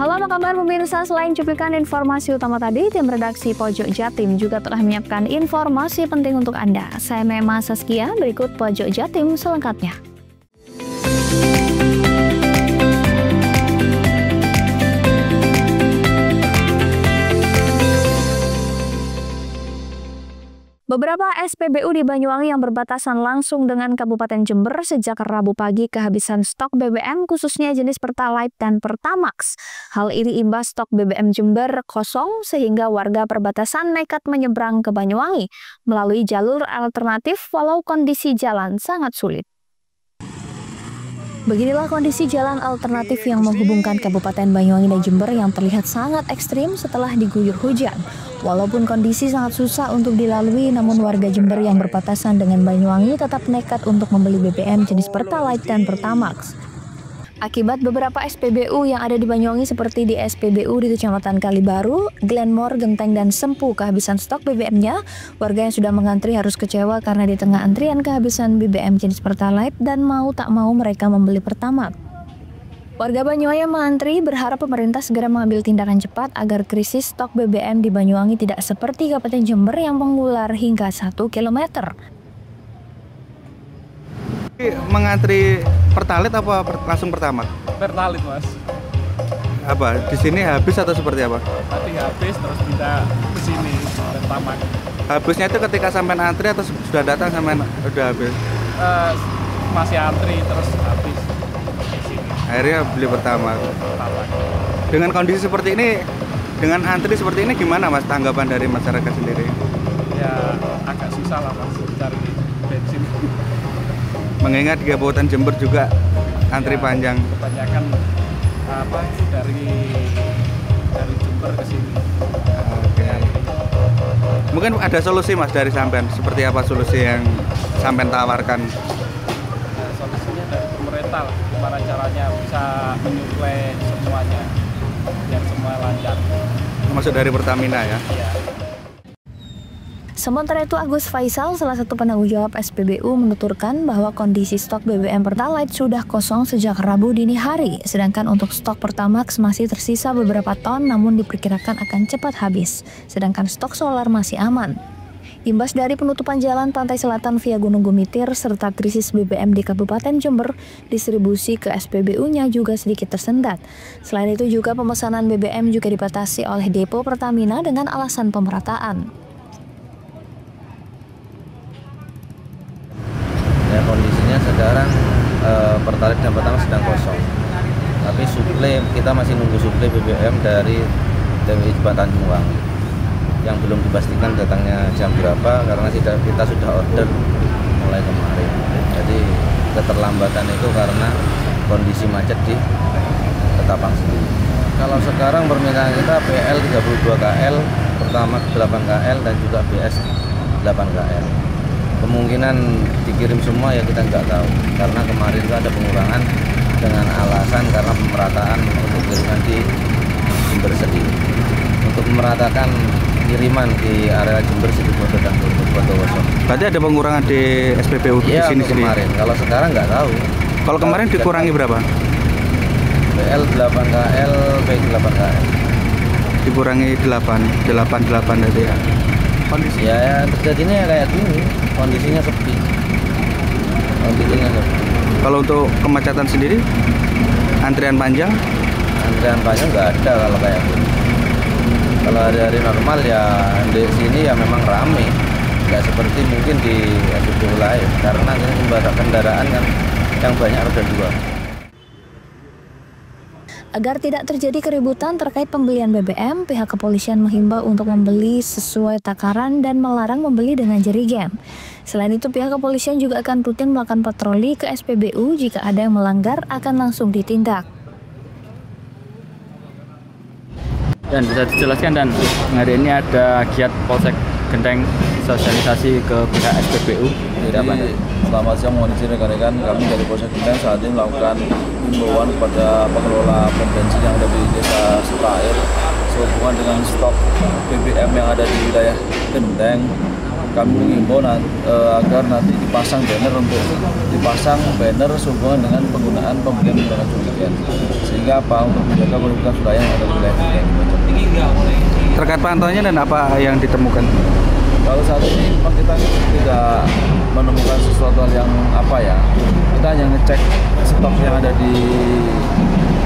Halo, apa kabar pemirsa? Selain cuplikan informasi utama tadi, tim redaksi Pojok Jatim juga telah menyiapkan informasi penting untuk Anda. Saya Mema Saskia, berikut Pojok Jatim selengkapnya. Beberapa SPBU di Banyuwangi yang berbatasan langsung dengan Kabupaten Jember sejak Rabu pagi kehabisan stok BBM khususnya jenis Pertalite dan Pertamax. Hal ini imbas stok BBM Jember kosong sehingga warga perbatasan nekat menyeberang ke Banyuwangi melalui jalur alternatif walau kondisi jalan sangat sulit. Beginilah kondisi jalan alternatif yang menghubungkan Kabupaten Banyuwangi dan Jember yang terlihat sangat ekstrim setelah diguyur hujan. Walaupun kondisi sangat susah untuk dilalui, namun warga Jember yang berbatasan dengan Banyuwangi tetap nekat untuk membeli BBM jenis Pertalite dan Pertamax. Akibat beberapa SPBU yang ada di Banyuwangi seperti di SPBU di Kecamatan Kalibaru, Glenmore, Genteng, dan Sempu kehabisan stok BBM-nya, warga yang sudah mengantri harus kecewa karena di tengah antrian kehabisan BBM jenis Pertalite dan mau tak mau mereka membeli Pertamax. Warga Banyuwangi yang mengantri berharap pemerintah segera mengambil tindakan cepat agar krisis stok BBM di Banyuwangi tidak seperti Kabupaten Jember yang mengular hingga 1 km. Mengantri Pertalite apa langsung Pertamax? Pertalite, Mas. Apa di sini habis atau seperti apa? Tadi habis terus pindah ke sini Pertamax. Habisnya itu ketika sampai antri atau sudah datang sampai udah habis? Masih antri terus habis. Akhirnya beli Pertamax. Dengan kondisi seperti ini, dengan antri seperti ini gimana Mas tanggapan dari masyarakat sendiri? Ya agak susah lah Mas cari bensin. Mengingat di Kabupaten Jember juga antri ya, panjang. Kebanyakan dari Jember ke sini. Oke. Mungkin ada solusi Mas dari sampean. Seperti apa solusi yang sampean tawarkan? Solusinya dari pemerintah lah. Gimana caranya bisa menyuplai semuanya biar semua lancar. Termasuk dari Pertamina ya? Iya. Sementara itu, Agus Faisal, salah satu penanggung jawab SPBU, menuturkan bahwa kondisi stok BBM Pertalite sudah kosong sejak Rabu dini hari, sedangkan untuk stok Pertamax masih tersisa beberapa ton namun diperkirakan akan cepat habis, sedangkan stok solar masih aman. Imbas dari penutupan jalan pantai selatan via Gunung Gumitir serta krisis BBM di Kabupaten Jember, distribusi ke SPBU-nya juga sedikit tersendat. Selain itu juga pemesanan BBM juga dibatasi oleh depo Pertamina dengan alasan pemerataan. Ya, kondisinya sekarang Pertalite dan Pertamax sedang kosong. Tapi suplai kita masih nunggu suplai BBM dari TWI Tanjung Wangi yang belum dipastikan datangnya jam berapa karena kita sudah order mulai kemarin. Jadi keterlambatan itu karena kondisi macet di Ketapang sendiri. Kalau sekarang permintaan kita PL 32 KL, Pertamax 8 KL dan juga BS 8 KL. Kemungkinan dikirim semua ya kita nggak tahu karena kemarin itu ada pengurangan dengan alasan karena pemerataan untuk kiriman di Jember sendiri. Untuk memeratakan kiriman di area Jember Situbondo dan Bondowoso. Berarti ada pengurangan di SPBU di sini kemarin. Kalau sekarang nggak tahu. Kalau kemarin dikurangi berapa? PL 8 KL, PL 8 KL. Dikurangi 88 tadi ya. Kondisi ya terjadinya ya kayak gini, kondisinya sepi. Kalau untuk kemacetan sendiri, antrian panjang? Antrian panjang nggak ada kalau kayak gini. Kalau hari-hari normal ya di sini ya memang ramai, nggak seperti mungkin di SPBU lain karena ini kendaraan kan yang banyak roda 2. Agar tidak terjadi keributan terkait pembelian BBM, pihak kepolisian menghimbau untuk membeli sesuai takaran dan melarang membeli dengan jerigen. Selain itu, pihak kepolisian juga akan rutin melakukan patroli ke SPBU jika ada yang melanggar akan langsung ditindak. Dan bisa dijelaskan dan hari ini ada giat Polsek Genteng sosialisasi ke pihak SPBU. Jadi, selamat siang, mohon izin rekan-rekan, kami dari Polsek Genteng saat ini melakukan himbauan kepada pengelola pom bensin yang ada di Desa Sukair sehubungan dengan stok BBM yang ada di wilayah Genteng kami mengimbau agar nanti dipasang banner sehubungan dengan pembelian menggunakan jurigen, sehingga apa untuk menjaga produktivitas wilayah yang ada di wilayah ini. Terkait pantauannya dan apa yang ditemukan? Kalau saat ini memang kita tidak menemukan sesuatu yang kita hanya ngecek stok yang ada di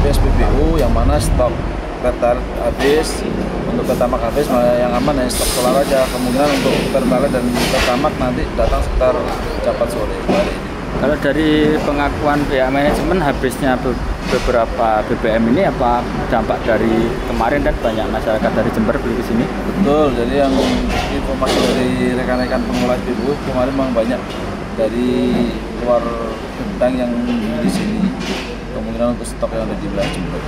PSBBU, yang mana stok Pertalite habis, untuk Pertamax habis, yang aman hanya stok solar aja. Kemungkinan untuk Pertalite dan Pertamax nanti datang sekitar jam 4 sore hari ini. Kalau dari pengakuan pihak manajemen, habisnya beberapa BBM ini apa dampak dari kemarin dan banyak masyarakat dari Jember beli ke sini? Betul, jadi yang informasi dari rekan-rekan pengelola SPBU kemarin memang banyak dari luar Genteng yang di sini. Kemungkinan untuk stok yang ada di wilayah Jember.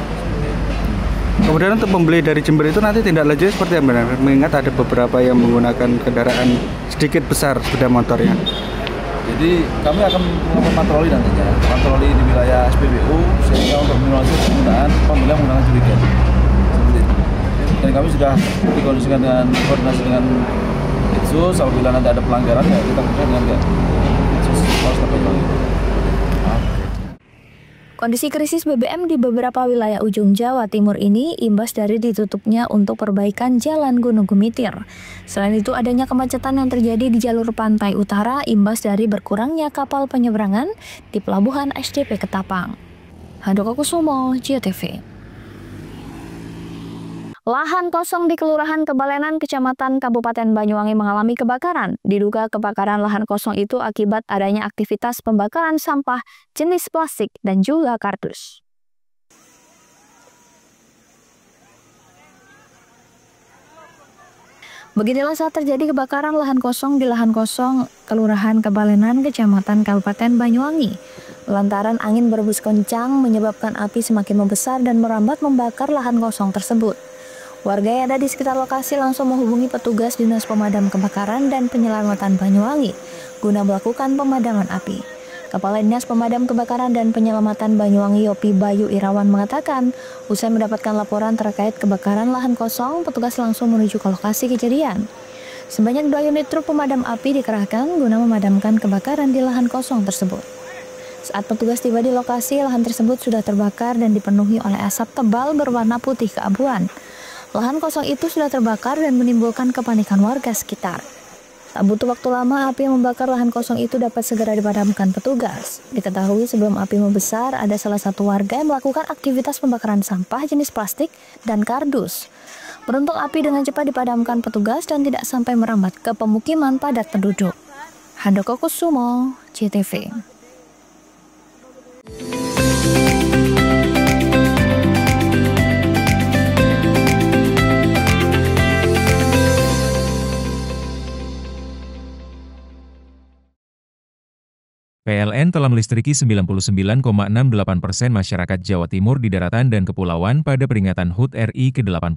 Kemudian untuk pembeli dari Jember itu nanti tindak lanjutnya seperti apa? Mengingat ada beberapa yang menggunakan kendaraan sedikit besar sepeda motornya. Jadi kami akan melakukan patroli nantinya, patroli di wilayah SPBU, sehingga untuk minimalisir penggunaan pembelian menggunakan jurigen. Seperti itu. Dan kami sudah dikondisikan dengan koordinasi dengan Itsus, apabila nanti ada pelanggaran ya kita koordinasi dengan Itsus Polrestabes Banyuwangi. Kondisi krisis BBM di beberapa wilayah ujung Jawa Timur ini imbas dari ditutupnya untuk perbaikan jalan Gunung Gumitir. Selain itu, adanya kemacetan yang terjadi di jalur pantai utara imbas dari berkurangnya kapal penyeberangan di pelabuhan SDP Ketapang. Handoko Kusumo, JTV. Lahan kosong di Kelurahan Kebalenan, Kecamatan Kabupaten Banyuwangi mengalami kebakaran. Diduga kebakaran lahan kosong itu akibat adanya aktivitas pembakaran sampah jenis plastik dan juga kardus. Beginilah saat terjadi kebakaran lahan kosong di lahan kosong Kelurahan Kebalenan, Kecamatan Kabupaten Banyuwangi. Lantaran angin berhembus kencang menyebabkan api semakin membesar dan merambat membakar lahan kosong tersebut. Warga yang ada di sekitar lokasi langsung menghubungi petugas Dinas Pemadam Kebakaran dan Penyelamatan Banyuwangi guna melakukan pemadaman api. Kepala Dinas Pemadam Kebakaran dan Penyelamatan Banyuwangi Yopi Bayu Irawan mengatakan, usai mendapatkan laporan terkait kebakaran lahan kosong, petugas langsung menuju ke lokasi kejadian. Sebanyak 2 unit truk pemadam api dikerahkan guna memadamkan kebakaran di lahan kosong tersebut. Saat petugas tiba di lokasi, lahan tersebut sudah terbakar dan dipenuhi oleh asap tebal berwarna putih keabuan. Lahan kosong itu sudah terbakar dan menimbulkan kepanikan warga sekitar. Tak butuh waktu lama, api yang membakar lahan kosong itu dapat segera dipadamkan petugas. Diketahui sebelum api membesar, ada salah satu warga yang melakukan aktivitas pembakaran sampah jenis plastik dan kardus. Beruntung api dengan cepat dipadamkan petugas dan tidak sampai merambat ke pemukiman padat penduduk. Handoko Kusumo, JTV. PLN telah melistriki 99,68% masyarakat Jawa Timur di daratan dan kepulauan pada peringatan HUT RI ke-80.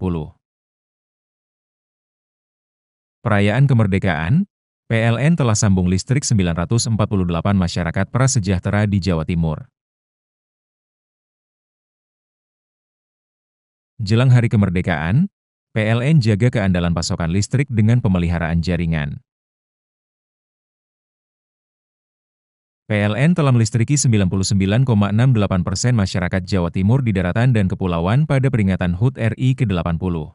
Perayaan kemerdekaan, PLN telah sambung listrik 948 masyarakat prasejahtera di Jawa Timur. Jelang hari kemerdekaan, PLN jaga keandalan pasokan listrik dengan pemeliharaan jaringan. PLN telah melistriki 99,68% masyarakat Jawa Timur di daratan dan kepulauan pada peringatan HUT RI ke-80.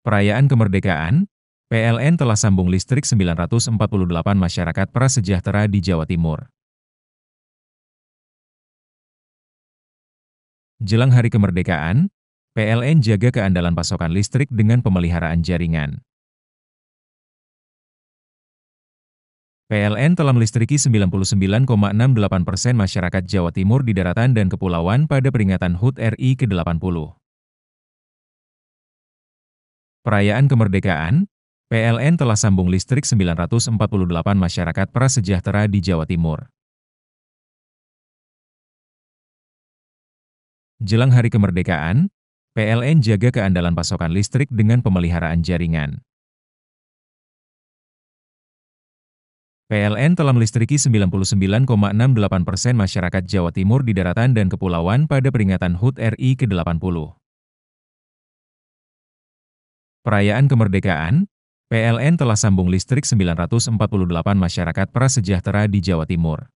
Perayaan kemerdekaan, PLN telah sambung listrik 948 masyarakat prasejahtera di Jawa Timur. Jelang hari kemerdekaan, PLN jaga keandalan pasokan listrik dengan pemeliharaan jaringan. PLN telah melistriki 99,68% masyarakat Jawa Timur di daratan dan kepulauan pada peringatan HUT RI ke-80. Perayaan kemerdekaan, PLN telah sambung listrik 948 masyarakat prasejahtera di Jawa Timur. Jelang hari kemerdekaan, PLN jaga keandalan pasokan listrik dengan pemeliharaan jaringan. PLN telah melistriki 99,68% masyarakat Jawa Timur di daratan dan kepulauan pada peringatan HUT RI ke-80. Perayaan kemerdekaan, PLN telah sambung listrik 948 masyarakat prasejahtera di Jawa Timur.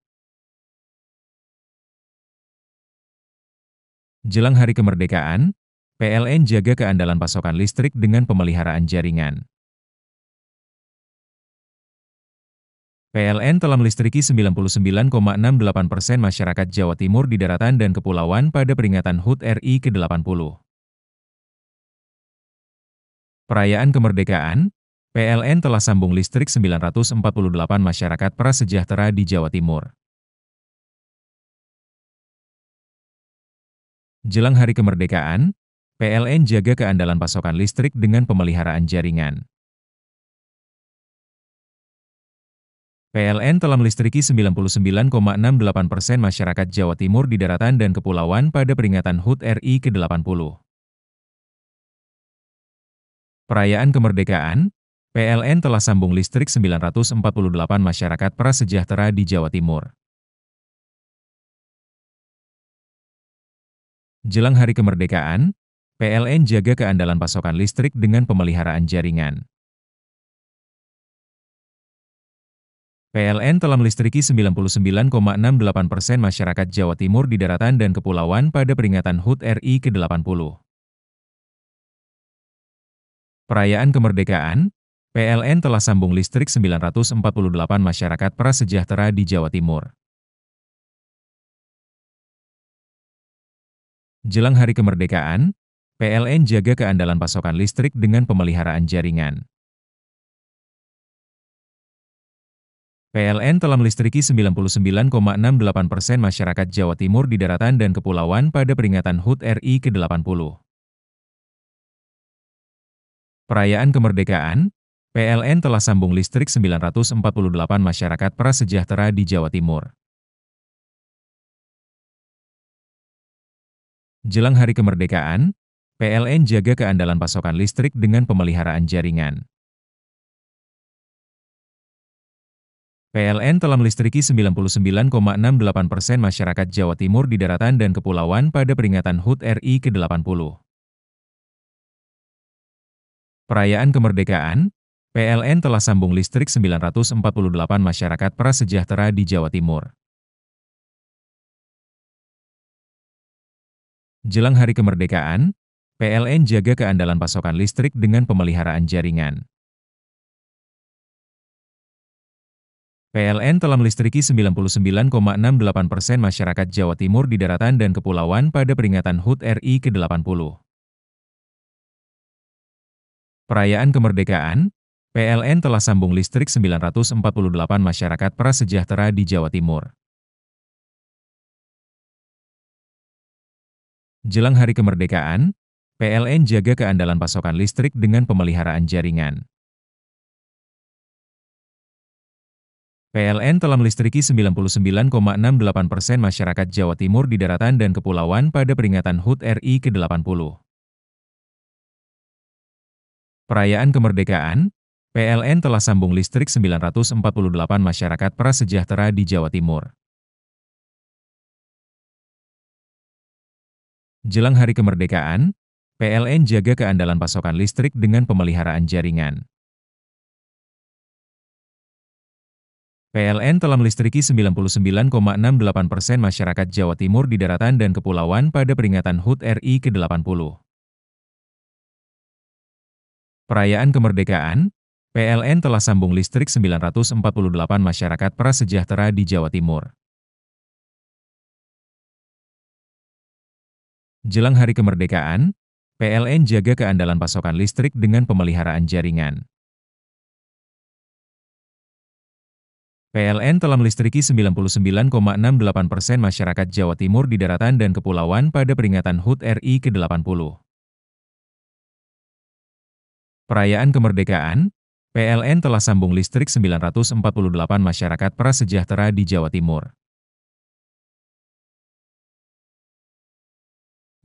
Jelang Hari Kemerdekaan, PLN jaga keandalan pasokan listrik dengan pemeliharaan jaringan. PLN telah melistriki 99,68% masyarakat Jawa Timur di daratan dan kepulauan pada peringatan HUT RI ke-80. Perayaan kemerdekaan, PLN telah sambung listrik 948 masyarakat prasejahtera di Jawa Timur. Jelang Hari Kemerdekaan, PLN jaga keandalan pasokan listrik dengan pemeliharaan jaringan. PLN telah melistriki 99,68% masyarakat Jawa Timur di daratan dan kepulauan pada peringatan HUT RI ke-80. Perayaan kemerdekaan, PLN telah sambung listrik 948 masyarakat prasejahtera di Jawa Timur. Jelang Hari Kemerdekaan, PLN jaga keandalan pasokan listrik dengan pemeliharaan jaringan. PLN telah melistriki 99,68% masyarakat Jawa Timur di daratan dan kepulauan pada peringatan HUT RI ke-80. Perayaan kemerdekaan, PLN telah sambung listrik 948 masyarakat prasejahtera di Jawa Timur. Jelang Hari Kemerdekaan, PLN jaga keandalan pasokan listrik dengan pemeliharaan jaringan. PLN telah melistriki 99,68% masyarakat Jawa Timur di daratan dan kepulauan pada peringatan HUT RI ke-80. Perayaan kemerdekaan, PLN telah sambung listrik 948 masyarakat prasejahtera di Jawa Timur. Jelang Hari Kemerdekaan, PLN jaga keandalan pasokan listrik dengan pemeliharaan jaringan. PLN telah melistriki 99,68% masyarakat Jawa Timur di daratan dan kepulauan pada peringatan HUT RI ke-80. Perayaan kemerdekaan, PLN telah sambung listrik 948 masyarakat prasejahtera di Jawa Timur. Jelang Hari Kemerdekaan, PLN jaga keandalan pasokan listrik dengan pemeliharaan jaringan. PLN telah melistriki 99,68% masyarakat Jawa Timur di daratan dan kepulauan pada peringatan HUT RI ke-80. Perayaan kemerdekaan, PLN telah sambung listrik 948 masyarakat prasejahtera di Jawa Timur. Jelang Hari Kemerdekaan, PLN jaga keandalan pasokan listrik dengan pemeliharaan jaringan. PLN telah melistriki 99,68% masyarakat Jawa Timur di daratan dan kepulauan pada peringatan HUT RI ke-80. Perayaan kemerdekaan, PLN telah sambung listrik 948 masyarakat prasejahtera di Jawa Timur. Jelang Hari Kemerdekaan, PLN jaga keandalan pasokan listrik dengan pemeliharaan jaringan. PLN telah melistriki 99,68% masyarakat Jawa Timur di daratan dan kepulauan pada peringatan HUT RI ke-80. Perayaan kemerdekaan, PLN telah sambung listrik 948 masyarakat prasejahtera di Jawa Timur. Jelang Hari Kemerdekaan, PLN jaga keandalan pasokan listrik dengan pemeliharaan jaringan. PLN telah melistriki 99,68% masyarakat Jawa Timur di daratan dan kepulauan pada peringatan HUT RI ke-80. Perayaan kemerdekaan, PLN telah sambung listrik 948 masyarakat prasejahtera di Jawa Timur.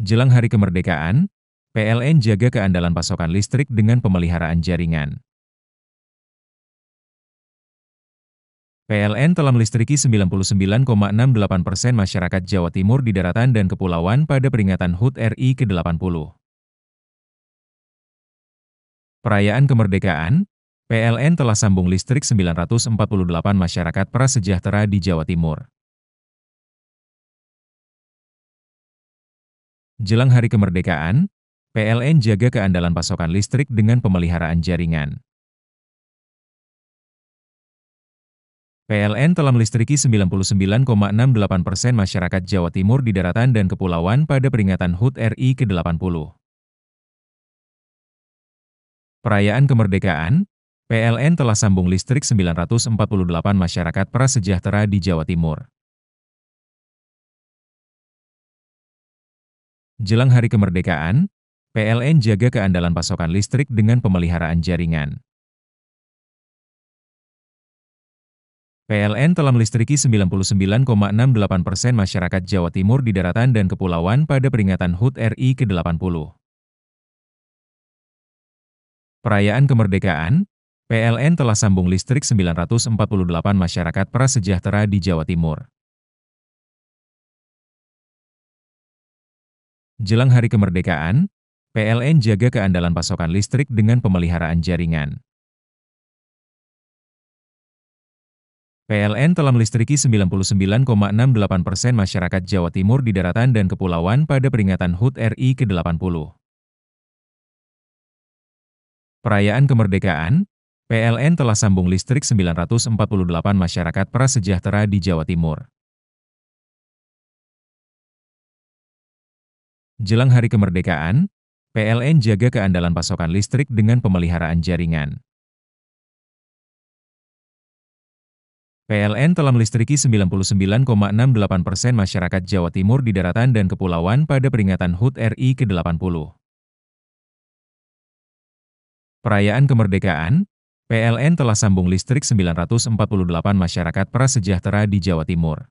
Jelang Hari Kemerdekaan, PLN jaga keandalan pasokan listrik dengan pemeliharaan jaringan. PLN telah melistriki 99,68% masyarakat Jawa Timur di daratan dan kepulauan pada peringatan HUT RI ke-80. Perayaan kemerdekaan, PLN telah sambung listrik 948 masyarakat prasejahtera di Jawa Timur. Jelang Hari Kemerdekaan, PLN jaga keandalan pasokan listrik dengan pemeliharaan jaringan. PLN telah melistriki 99,68% masyarakat Jawa Timur di daratan dan kepulauan pada peringatan HUT RI ke-80. Perayaan kemerdekaan, PLN telah sambung listrik 948 masyarakat prasejahtera di Jawa Timur. Jelang Hari Kemerdekaan, PLN jaga keandalan pasokan listrik dengan pemeliharaan jaringan. PLN telah melistriki 99,68% masyarakat Jawa Timur di daratan dan kepulauan pada peringatan HUT RI ke-80. Perayaan kemerdekaan, PLN telah sambung listrik 948 masyarakat prasejahtera di Jawa Timur. Jelang Hari Kemerdekaan, PLN jaga keandalan pasokan listrik dengan pemeliharaan jaringan. PLN telah melistriki 99,68% masyarakat Jawa Timur di daratan dan kepulauan pada peringatan HUT RI ke-80. Perayaan kemerdekaan, PLN telah sambung listrik 948 masyarakat prasejahtera di Jawa Timur. Jelang Hari Kemerdekaan, PLN jaga keandalan pasokan listrik dengan pemeliharaan jaringan. PLN telah melistriki 99,68% masyarakat Jawa Timur di daratan dan kepulauan pada peringatan HUT RI ke-80. Perayaan kemerdekaan, PLN telah sambung listrik 948 masyarakat prasejahtera di Jawa Timur.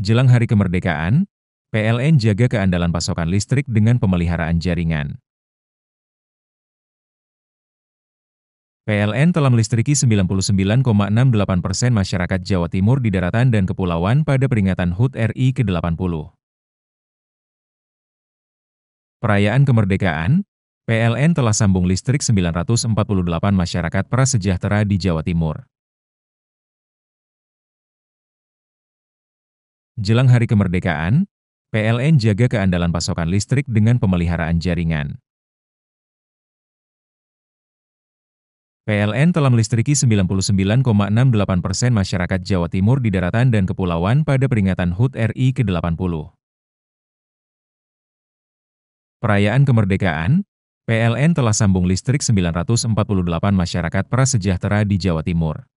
Jelang Hari Kemerdekaan, PLN jaga keandalan pasokan listrik dengan pemeliharaan jaringan. PLN telah melistriki 99,68% masyarakat Jawa Timur di daratan dan kepulauan pada peringatan HUT RI ke-80. Perayaan kemerdekaan, PLN telah sambung listrik 948 masyarakat prasejahtera di Jawa Timur. Jelang Hari Kemerdekaan, PLN jaga keandalan pasokan listrik dengan pemeliharaan jaringan. PLN telah melistriki 99,68% masyarakat Jawa Timur di daratan dan kepulauan pada peringatan HUT RI ke-80. Perayaan kemerdekaan, PLN telah sambung listrik 948 masyarakat prasejahtera di Jawa Timur.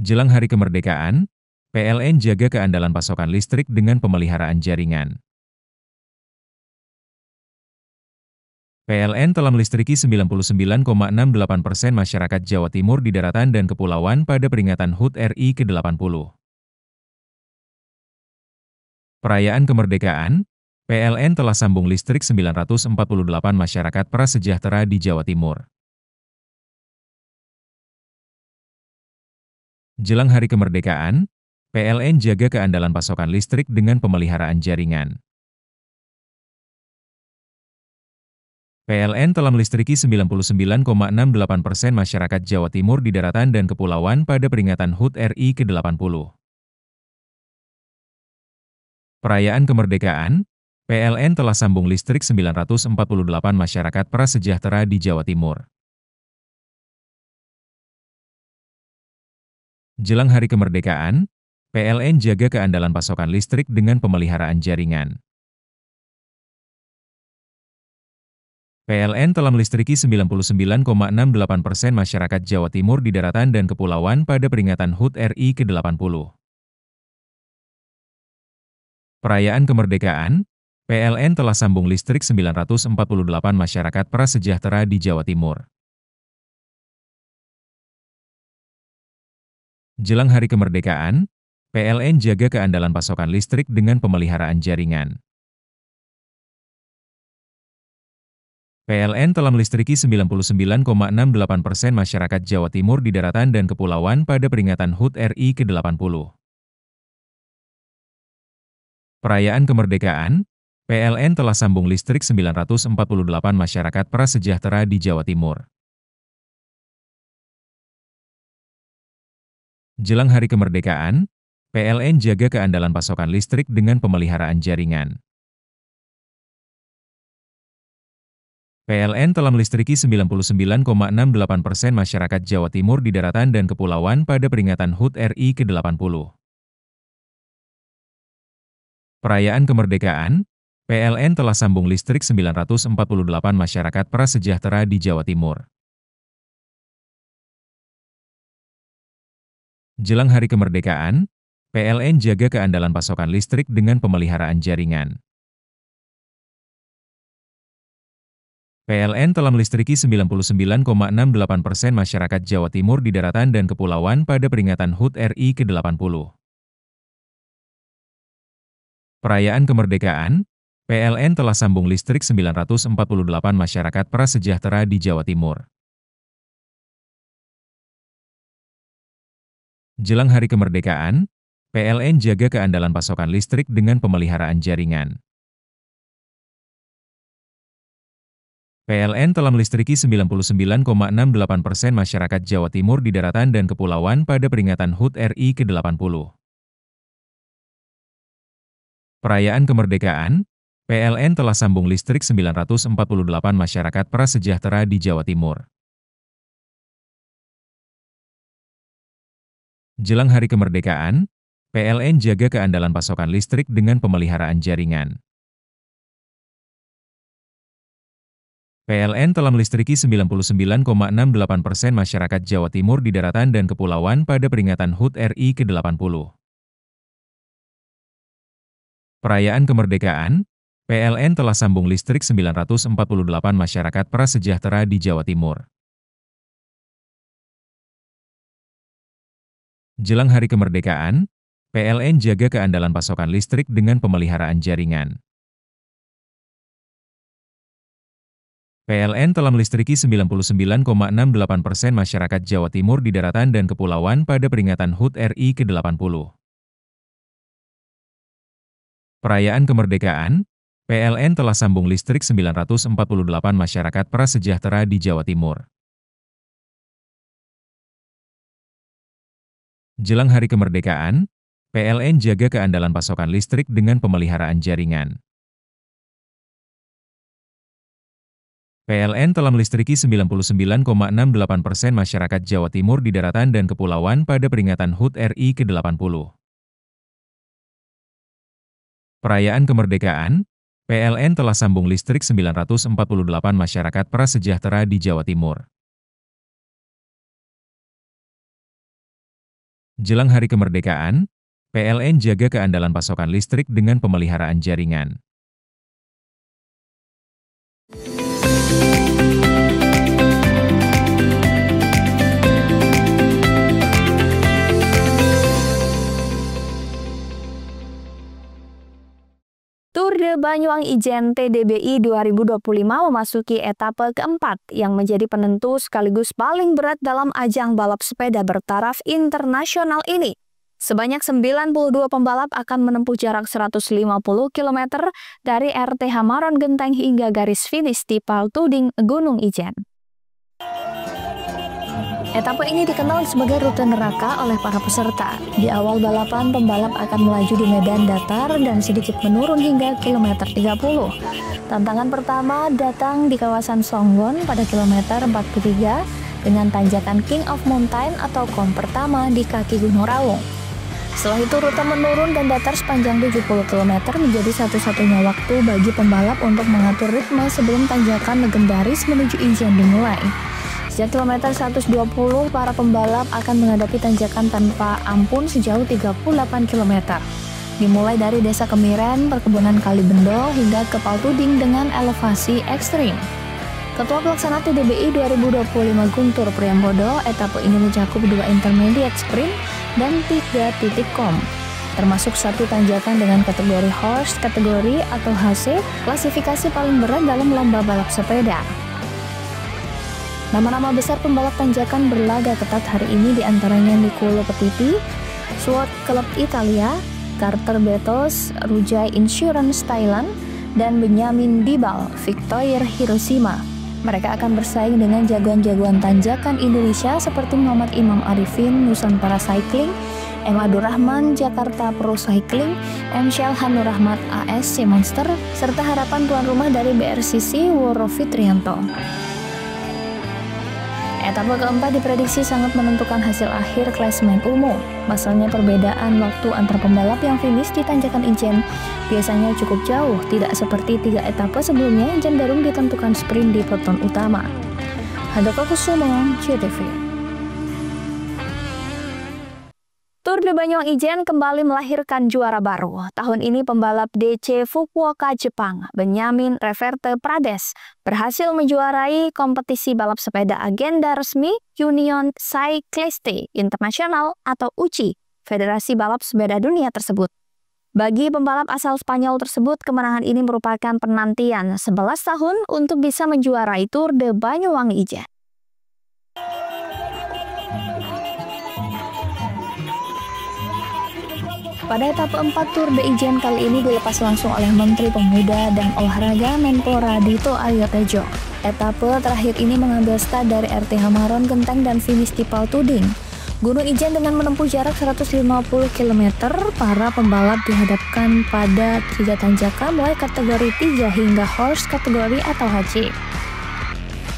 Jelang Hari Kemerdekaan, PLN jaga keandalan pasokan listrik dengan pemeliharaan jaringan. PLN telah melistriki 99,68% masyarakat Jawa Timur di daratan dan kepulauan pada peringatan HUT RI ke-80. Perayaan kemerdekaan, PLN telah sambung listrik 948 masyarakat prasejahtera di Jawa Timur. Jelang Hari Kemerdekaan, PLN jaga keandalan pasokan listrik dengan pemeliharaan jaringan. PLN telah melistriki 99,68% masyarakat Jawa Timur di daratan dan kepulauan pada peringatan HUT RI ke-80. Perayaan kemerdekaan, PLN telah sambung listrik 948 masyarakat prasejahtera di Jawa Timur. Jelang Hari Kemerdekaan, PLN jaga keandalan pasokan listrik dengan pemeliharaan jaringan. PLN telah melistriki 99,68% masyarakat Jawa Timur di daratan dan kepulauan pada peringatan HUT RI ke-80. Perayaan kemerdekaan, PLN telah sambung listrik 948 masyarakat prasejahtera di Jawa Timur. Jelang Hari Kemerdekaan, PLN jaga keandalan pasokan listrik dengan pemeliharaan jaringan. PLN telah melistriki 99,68% masyarakat Jawa Timur di daratan dan kepulauan pada peringatan HUT RI ke-80. Perayaan kemerdekaan, PLN telah sambung listrik 948 masyarakat prasejahtera di Jawa Timur. Jelang Hari Kemerdekaan, PLN jaga keandalan pasokan listrik dengan pemeliharaan jaringan. PLN telah melistriki 99,68% masyarakat Jawa Timur di daratan dan kepulauan pada peringatan HUT RI ke-80. Perayaan kemerdekaan, PLN telah sambung listrik 948 masyarakat prasejahtera di Jawa Timur. Jelang Hari Kemerdekaan, PLN jaga keandalan pasokan listrik dengan pemeliharaan jaringan. PLN telah melistriki 99,68% masyarakat Jawa Timur di daratan dan kepulauan pada peringatan HUT RI ke-80. Perayaan kemerdekaan, PLN telah sambung listrik 948 masyarakat prasejahtera di Jawa Timur. Jelang Hari Kemerdekaan, PLN jaga keandalan pasokan listrik dengan pemeliharaan jaringan. PLN telah melistriki 99,68% masyarakat Jawa Timur di daratan dan kepulauan pada peringatan HUT RI ke-80. Perayaan kemerdekaan, PLN telah sambung listrik 948 masyarakat prasejahtera di Jawa Timur. Jelang Hari Kemerdekaan, PLN jaga keandalan pasokan listrik dengan pemeliharaan jaringan. PLN telah melistriki 99,68% masyarakat Jawa Timur di daratan dan kepulauan pada peringatan HUT RI ke-80. Perayaan kemerdekaan, PLN telah sambung listrik 948 masyarakat prasejahtera di Jawa Timur. Jelang Hari Kemerdekaan, PLN jaga keandalan pasokan listrik dengan pemeliharaan jaringan. PLN telah melistriki 99,68% masyarakat Jawa Timur di daratan dan kepulauan pada peringatan HUT RI ke-80. Perayaan kemerdekaan, PLN telah sambung listrik 948 masyarakat prasejahtera di Jawa Timur. Jelang Hari Kemerdekaan, PLN jaga keandalan pasokan listrik dengan pemeliharaan jaringan. PLN telah melistriki 99,68% masyarakat Jawa Timur di daratan dan kepulauan pada peringatan HUT RI ke-80. Perayaan kemerdekaan, PLN telah sambung listrik 948 masyarakat prasejahtera di Jawa Timur. Jelang Hari Kemerdekaan, PLN jaga keandalan pasokan listrik dengan pemeliharaan jaringan. Tour de Banyuwangi Ijen TDBI 2025 memasuki etape keempat yang menjadi penentu sekaligus paling berat dalam ajang balap sepeda bertaraf internasional ini. Sebanyak 92 pembalap akan menempuh jarak 150 km dari RTH Maron Genteng hingga garis finish di Paltuding, Gunung Ijen. Etape ini dikenal sebagai rute neraka oleh para peserta. Di awal balapan, pembalap akan melaju di medan datar dan sedikit menurun hingga kilometer 30. Tantangan pertama datang di kawasan Songgon pada kilometer 43 dengan tanjakan King of Mountain atau kom pertama di kaki Gunung Raung. Setelah itu rute menurun dan datar sepanjang 70 km menjadi satu-satunya waktu bagi pembalap untuk mengatur ritme sebelum tanjakan legendaris menuju Ijen dimulai. Sejak kilometer 120, para pembalap akan menghadapi tanjakan tanpa ampun sejauh 38 km. Dimulai dari Desa Kemiren, Perkebunan Kalibendo, hingga ke Paltuding dengan elevasi ekstrim. Ketua Pelaksana TDBI 2025 Guntur Priambodo, etape ini mencakup 2 intermediate sprint dan 3 titik kom, termasuk 1 tanjakan dengan kategori horse kategori atau HC, klasifikasi paling berat dalam lomba balap sepeda. Nama-nama besar pembalap tanjakan berlaga ketat hari ini diantaranya Nicolo Petiti, Sword Club Italia, Carter Betos, Rujai Insurance Thailand, dan Benyamin Dibal, Victor Hiroshima. Mereka akan bersaing dengan jagoan-jagoan tanjakan Indonesia seperti Muhammad Imam Arifin, Nusantara Cycling, M. Abdurrahman, Jakarta Pro Cycling, M. Syalhan Nur Rahmat, ASC Monster, serta harapan tuan rumah dari BRCC, Woro Fitrianto. Etapa keempat diprediksi sangat menentukan hasil akhir klasemen umum. Masalahnya perbedaan waktu antar pembalap yang finish di tanjakan Ijen biasanya cukup jauh, tidak seperti 3 etapa sebelumnya yang cenderung ditentukan sprint di peloton utama. Handoko Kusumo, CTV. Tour de Banyuwangi Ijen kembali melahirkan juara baru. Tahun ini pembalap DC Fukuoka, Jepang, Benyamin Reverte Prades, berhasil menjuarai kompetisi balap sepeda agenda resmi Union Cycliste International atau UCI, Federasi Balap Sepeda Dunia tersebut. Bagi pembalap asal Spanyol tersebut, kemenangan ini merupakan penantian 11 tahun untuk bisa menjuarai Tour de Banyuwangi Ijen. Pada etapa 4 Tour de Ijen kali ini dilepas langsung oleh Menteri Pemuda dan Olahraga Menpora Dito Aryo Tejo. Etapa terakhir ini mengambil start dari RT Hamaron Genteng dan finish di Paltuding. Gunung Ijen dengan menempuh jarak 150 km, para pembalap dihadapkan pada 3 tanjakan mulai kategori 3 hingga horse kategori atau HC.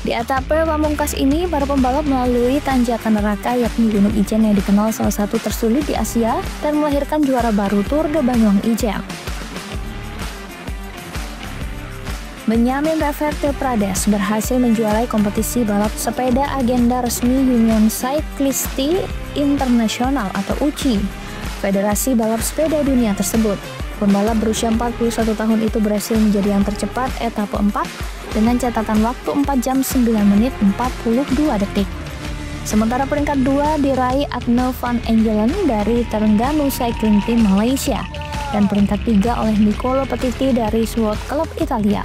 Di etapa pamungkas ini, para pembalap melalui tanjakan neraka yakni Gunung Ijen yang dikenal salah satu tersulit di Asia dan melahirkan juara baru Tour de Banyuwangi Ijen. Benyamin Reverte Prades berhasil menjuarai kompetisi balap sepeda agenda resmi Union Cycliste International atau UCI, Federasi Balap Sepeda Dunia tersebut. Pembalap berusia 41 tahun itu berhasil menjadi yang tercepat etapa 4 dengan catatan waktu 4 jam 9 menit 42 detik. Sementara peringkat 2 diraih Agno van Engelen dari Terengganu Cycling Team Malaysia dan peringkat 3 oleh Nicolo Petiti dari Sword Club Italia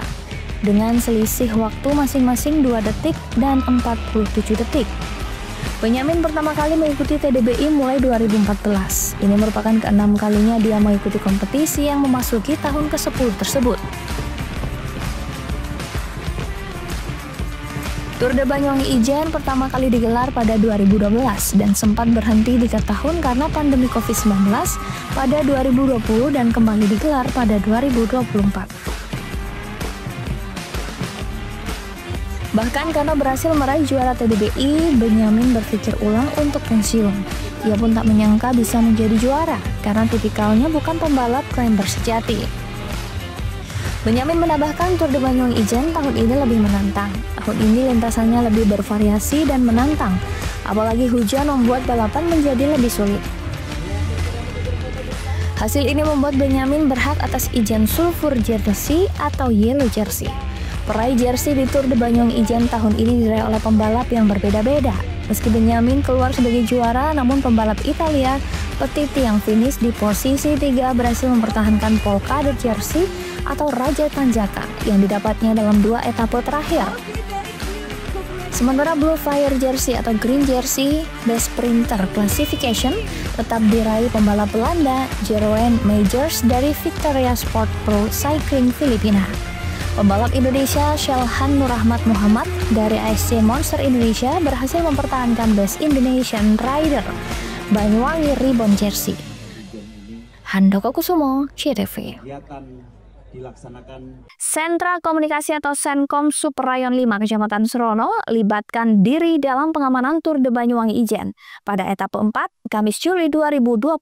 dengan selisih waktu masing-masing 2 detik dan 47 detik. Benyamin pertama kali mengikuti TDBI mulai 2014. Ini merupakan ke-6 kalinya dia mengikuti kompetisi yang memasuki tahun ke-10 tersebut. Tour de Banyuwangi Ijen pertama kali digelar pada 2012 dan sempat berhenti 3 tahun karena pandemi COVID-19 pada 2020 dan kembali digelar pada 2024. Bahkan karena berhasil meraih juara TDBI, Benyamin berpikir ulang untuk pensiun. Ia pun tak menyangka bisa menjadi juara karena tipikalnya bukan pembalap climber sejati. Benyamin menambahkan Tour de Banyuwangi Ijen tahun ini lebih menantang. Tahun ini lintasannya lebih bervariasi dan menantang, apalagi hujan membuat balapan menjadi lebih sulit. Hasil ini membuat Benyamin berhak atas Ijen Sulfur Jersey atau Yellow Jersey. Peraih jersey di Tour de Banyuwangi Ijen tahun ini diraih oleh pembalap yang berbeda-beda. Meski Benyamin keluar sebagai juara, namun pembalap Italia Petiti yang finish di posisi 3 berhasil mempertahankan Polkadot Jersey atau Raja Tanjakan yang didapatnya dalam 2 etapa terakhir. Sementara Blue Fire Jersey atau Green Jersey Best Sprinter Classification tetap diraih pembalap Belanda Jeroen Majors dari Victoria Sport Pro Cycling Filipina. Pembalap Indonesia Syalhan Nur Rahmat Muhammad dari ASC Monster Indonesia berhasil mempertahankan Best Indonesian Rider Banyuwangi Ribbon Jersey. Handoko Kusumo, CTV. Sentra Komunikasi atau Senkom Suprayon 5 Kecamatan Serono libatkan diri dalam pengamanan Tour de Banyuwangi Ijen pada etapa 4 Kamis Juli 2025.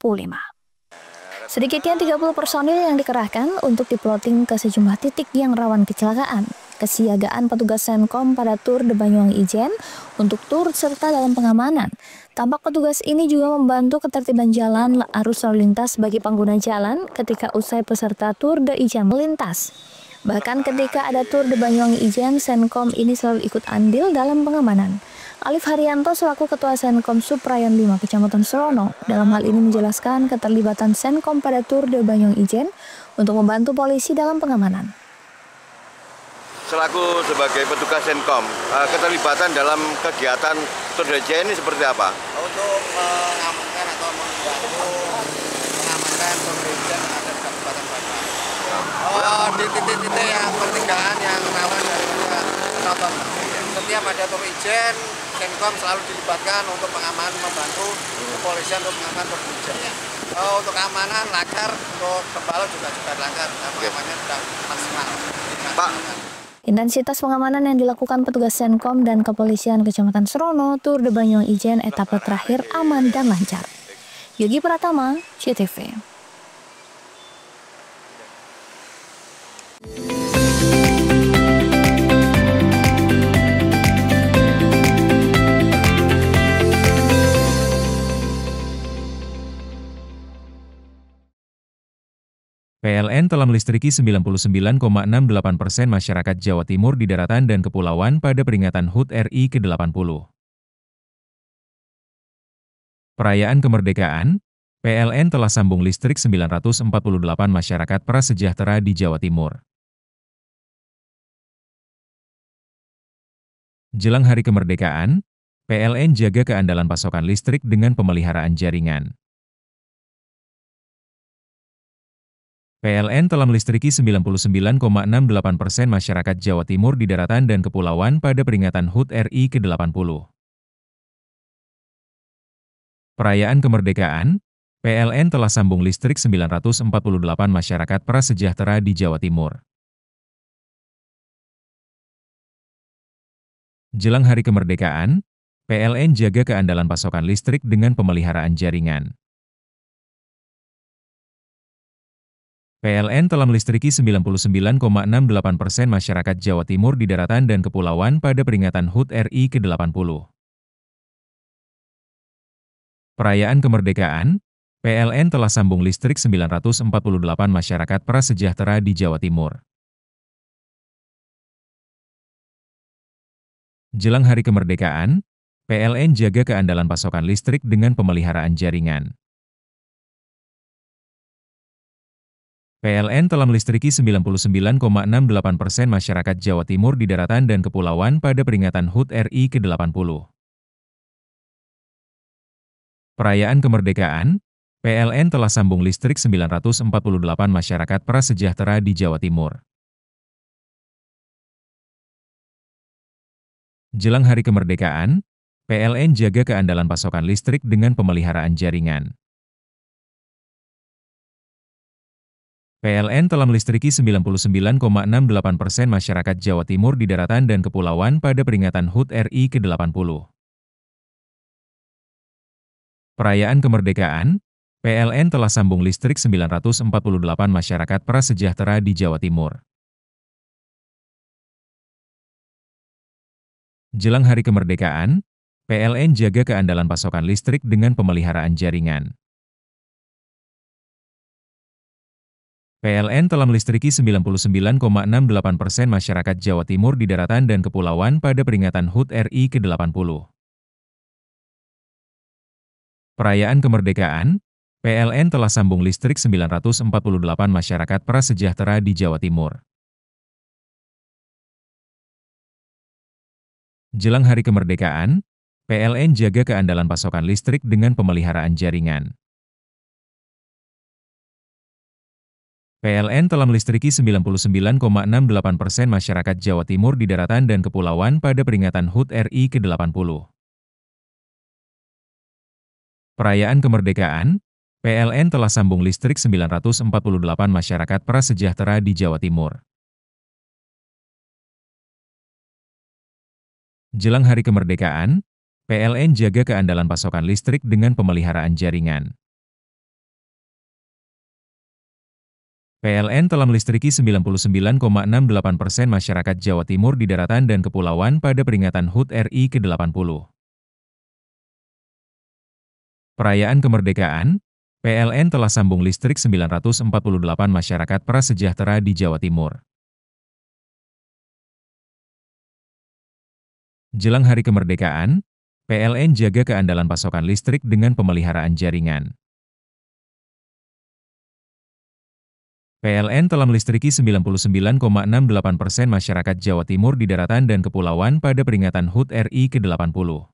Sedikitnya 30 personil yang dikerahkan untuk diploting ke sejumlah titik yang rawan kecelakaan. Kesiagaan petugas Senkom pada Tour de Banyuwangi Ijen untuk turut serta dalam pengamanan. Tampak petugas ini juga membantu ketertiban jalan arus lalu lintas bagi pengguna jalan ketika usai peserta Tour de Ijen melintas. Bahkan ketika ada Tour de Banyuwangi Ijen, Senkom ini selalu ikut andil dalam pengamanan. Alif Haryanto selaku Ketua Senkom Suprayon 5 Kecamatan Serono dalam hal ini menjelaskan keterlibatan Senkom pada Tour de Banyuwangi Ijen untuk membantu polisi dalam pengamanan. Selaku sebagai petugas Senkom, keterlibatan dalam kegiatan Tour de Ijen ini seperti apa? Untuk mengamankan atau membantu mengamankan Tour de Ijen yang ada di Kabupaten Banyuwangi. Di titik-titik yang pertigaan yang rawan daripada penonton. Setiap ada tur ijen, Senkom selalu dilibatkan untuk pengamanan, membantu kepolisian untuk pengamanan tur ijen. Untuk keamanan lancar, untuk pembalap juga lancar, pengamanannya sudah maksimal. Pak. Intensitas pengamanan yang dilakukan petugas Senkom dan Kepolisian Kecamatan Serono, Tour de Banyuwangi Ijen etapa terakhir aman dan lancar. Yogi Pratama, CTV. PLN telah melistriki 99,68% masyarakat Jawa Timur di daratan dan kepulauan pada peringatan HUT RI ke-80. Perayaan kemerdekaan, PLN telah sambung listrik 948 masyarakat prasejahtera di Jawa Timur. Jelang hari kemerdekaan, PLN jaga keandalan pasokan listrik dengan pemeliharaan jaringan. PLN telah melistriki 99,68% masyarakat Jawa Timur di daratan dan kepulauan pada peringatan HUT RI ke-80. Perayaan kemerdekaan, PLN telah sambung listrik 948 masyarakat prasejahtera di Jawa Timur. Jelang hari kemerdekaan, PLN jaga keandalan pasokan listrik dengan pemeliharaan jaringan. PLN telah melistriki 99,68% masyarakat Jawa Timur di daratan dan kepulauan pada peringatan HUT RI ke-80. Perayaan kemerdekaan, PLN telah sambung listrik 948 masyarakat prasejahtera di Jawa Timur. Jelang hari kemerdekaan, PLN jaga keandalan pasokan listrik dengan pemeliharaan jaringan. PLN telah melistriki 99,68% masyarakat Jawa Timur di daratan dan kepulauan pada peringatan HUT RI ke-80. Perayaan kemerdekaan, PLN telah sambung listrik 948 masyarakat prasejahtera di Jawa Timur. Jelang hari kemerdekaan, PLN jaga keandalan pasokan listrik dengan pemeliharaan jaringan. PLN telah melistriki 99,68% masyarakat Jawa Timur di daratan dan kepulauan pada peringatan HUT RI ke-80. Perayaan kemerdekaan, PLN telah sambung listrik 948 masyarakat prasejahtera di Jawa Timur. Jelang hari kemerdekaan, PLN jaga keandalan pasokan listrik dengan pemeliharaan jaringan. PLN telah melistriki 99,68% masyarakat Jawa Timur di daratan dan kepulauan pada peringatan HUT RI ke-80. Perayaan kemerdekaan, PLN telah sambung listrik 948 masyarakat prasejahtera di Jawa Timur. Jelang hari kemerdekaan, PLN jaga keandalan pasokan listrik dengan pemeliharaan jaringan. PLN telah melistriki 99,68% masyarakat Jawa Timur di daratan dan kepulauan pada peringatan HUT RI ke-80. Perayaan kemerdekaan, PLN telah sambung listrik 948 masyarakat prasejahtera di Jawa Timur. Jelang hari kemerdekaan, PLN jaga keandalan pasokan listrik dengan pemeliharaan jaringan. PLN telah melistriki 99,68% masyarakat Jawa Timur di daratan dan kepulauan pada peringatan HUT RI ke-80. Perayaan kemerdekaan, PLN telah sambung listrik 948 masyarakat prasejahtera di Jawa Timur. Jelang hari kemerdekaan, PLN jaga keandalan pasokan listrik dengan pemeliharaan jaringan. PLN telah melistriki 99,68% masyarakat Jawa Timur di daratan dan kepulauan pada peringatan HUT RI ke-80.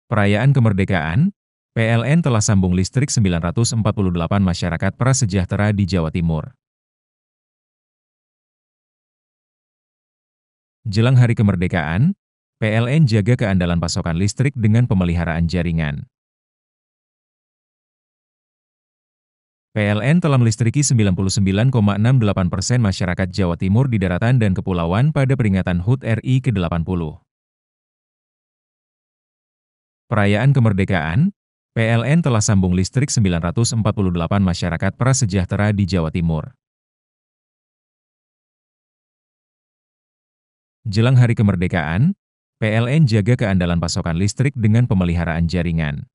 Perayaan kemerdekaan, PLN telah sambung listrik 948 masyarakat prasejahtera di Jawa Timur. Jelang Hari Kemerdekaan, PLN jaga keandalan pasokan listrik dengan pemeliharaan jaringan. PLN telah melistriki 99,68% masyarakat Jawa Timur di daratan dan kepulauan pada peringatan HUT RI ke-80. Perayaan kemerdekaan, PLN telah sambung listrik 948 masyarakat prasejahtera di Jawa Timur. Jelang Hari Kemerdekaan, PLN jaga keandalan pasokan listrik dengan pemeliharaan jaringan.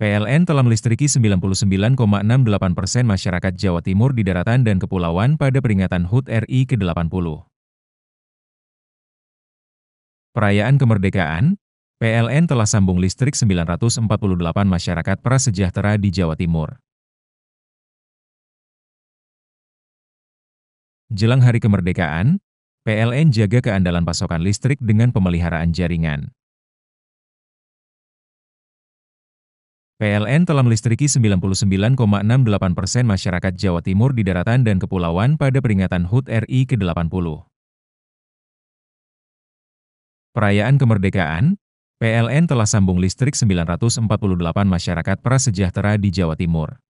PLN telah melistriki 99,68% masyarakat Jawa Timur di daratan dan kepulauan pada peringatan HUT RI ke-80. Perayaan kemerdekaan, PLN telah sambung listrik 948 masyarakat prasejahtera di Jawa Timur. Jelang Hari Kemerdekaan, PLN jaga keandalan pasokan listrik dengan pemeliharaan jaringan. PLN telah melistriki 99,68% masyarakat Jawa Timur di daratan dan kepulauan pada peringatan HUT RI ke-80. Perayaan kemerdekaan, PLN telah sambung listrik 948 masyarakat prasejahtera di Jawa Timur.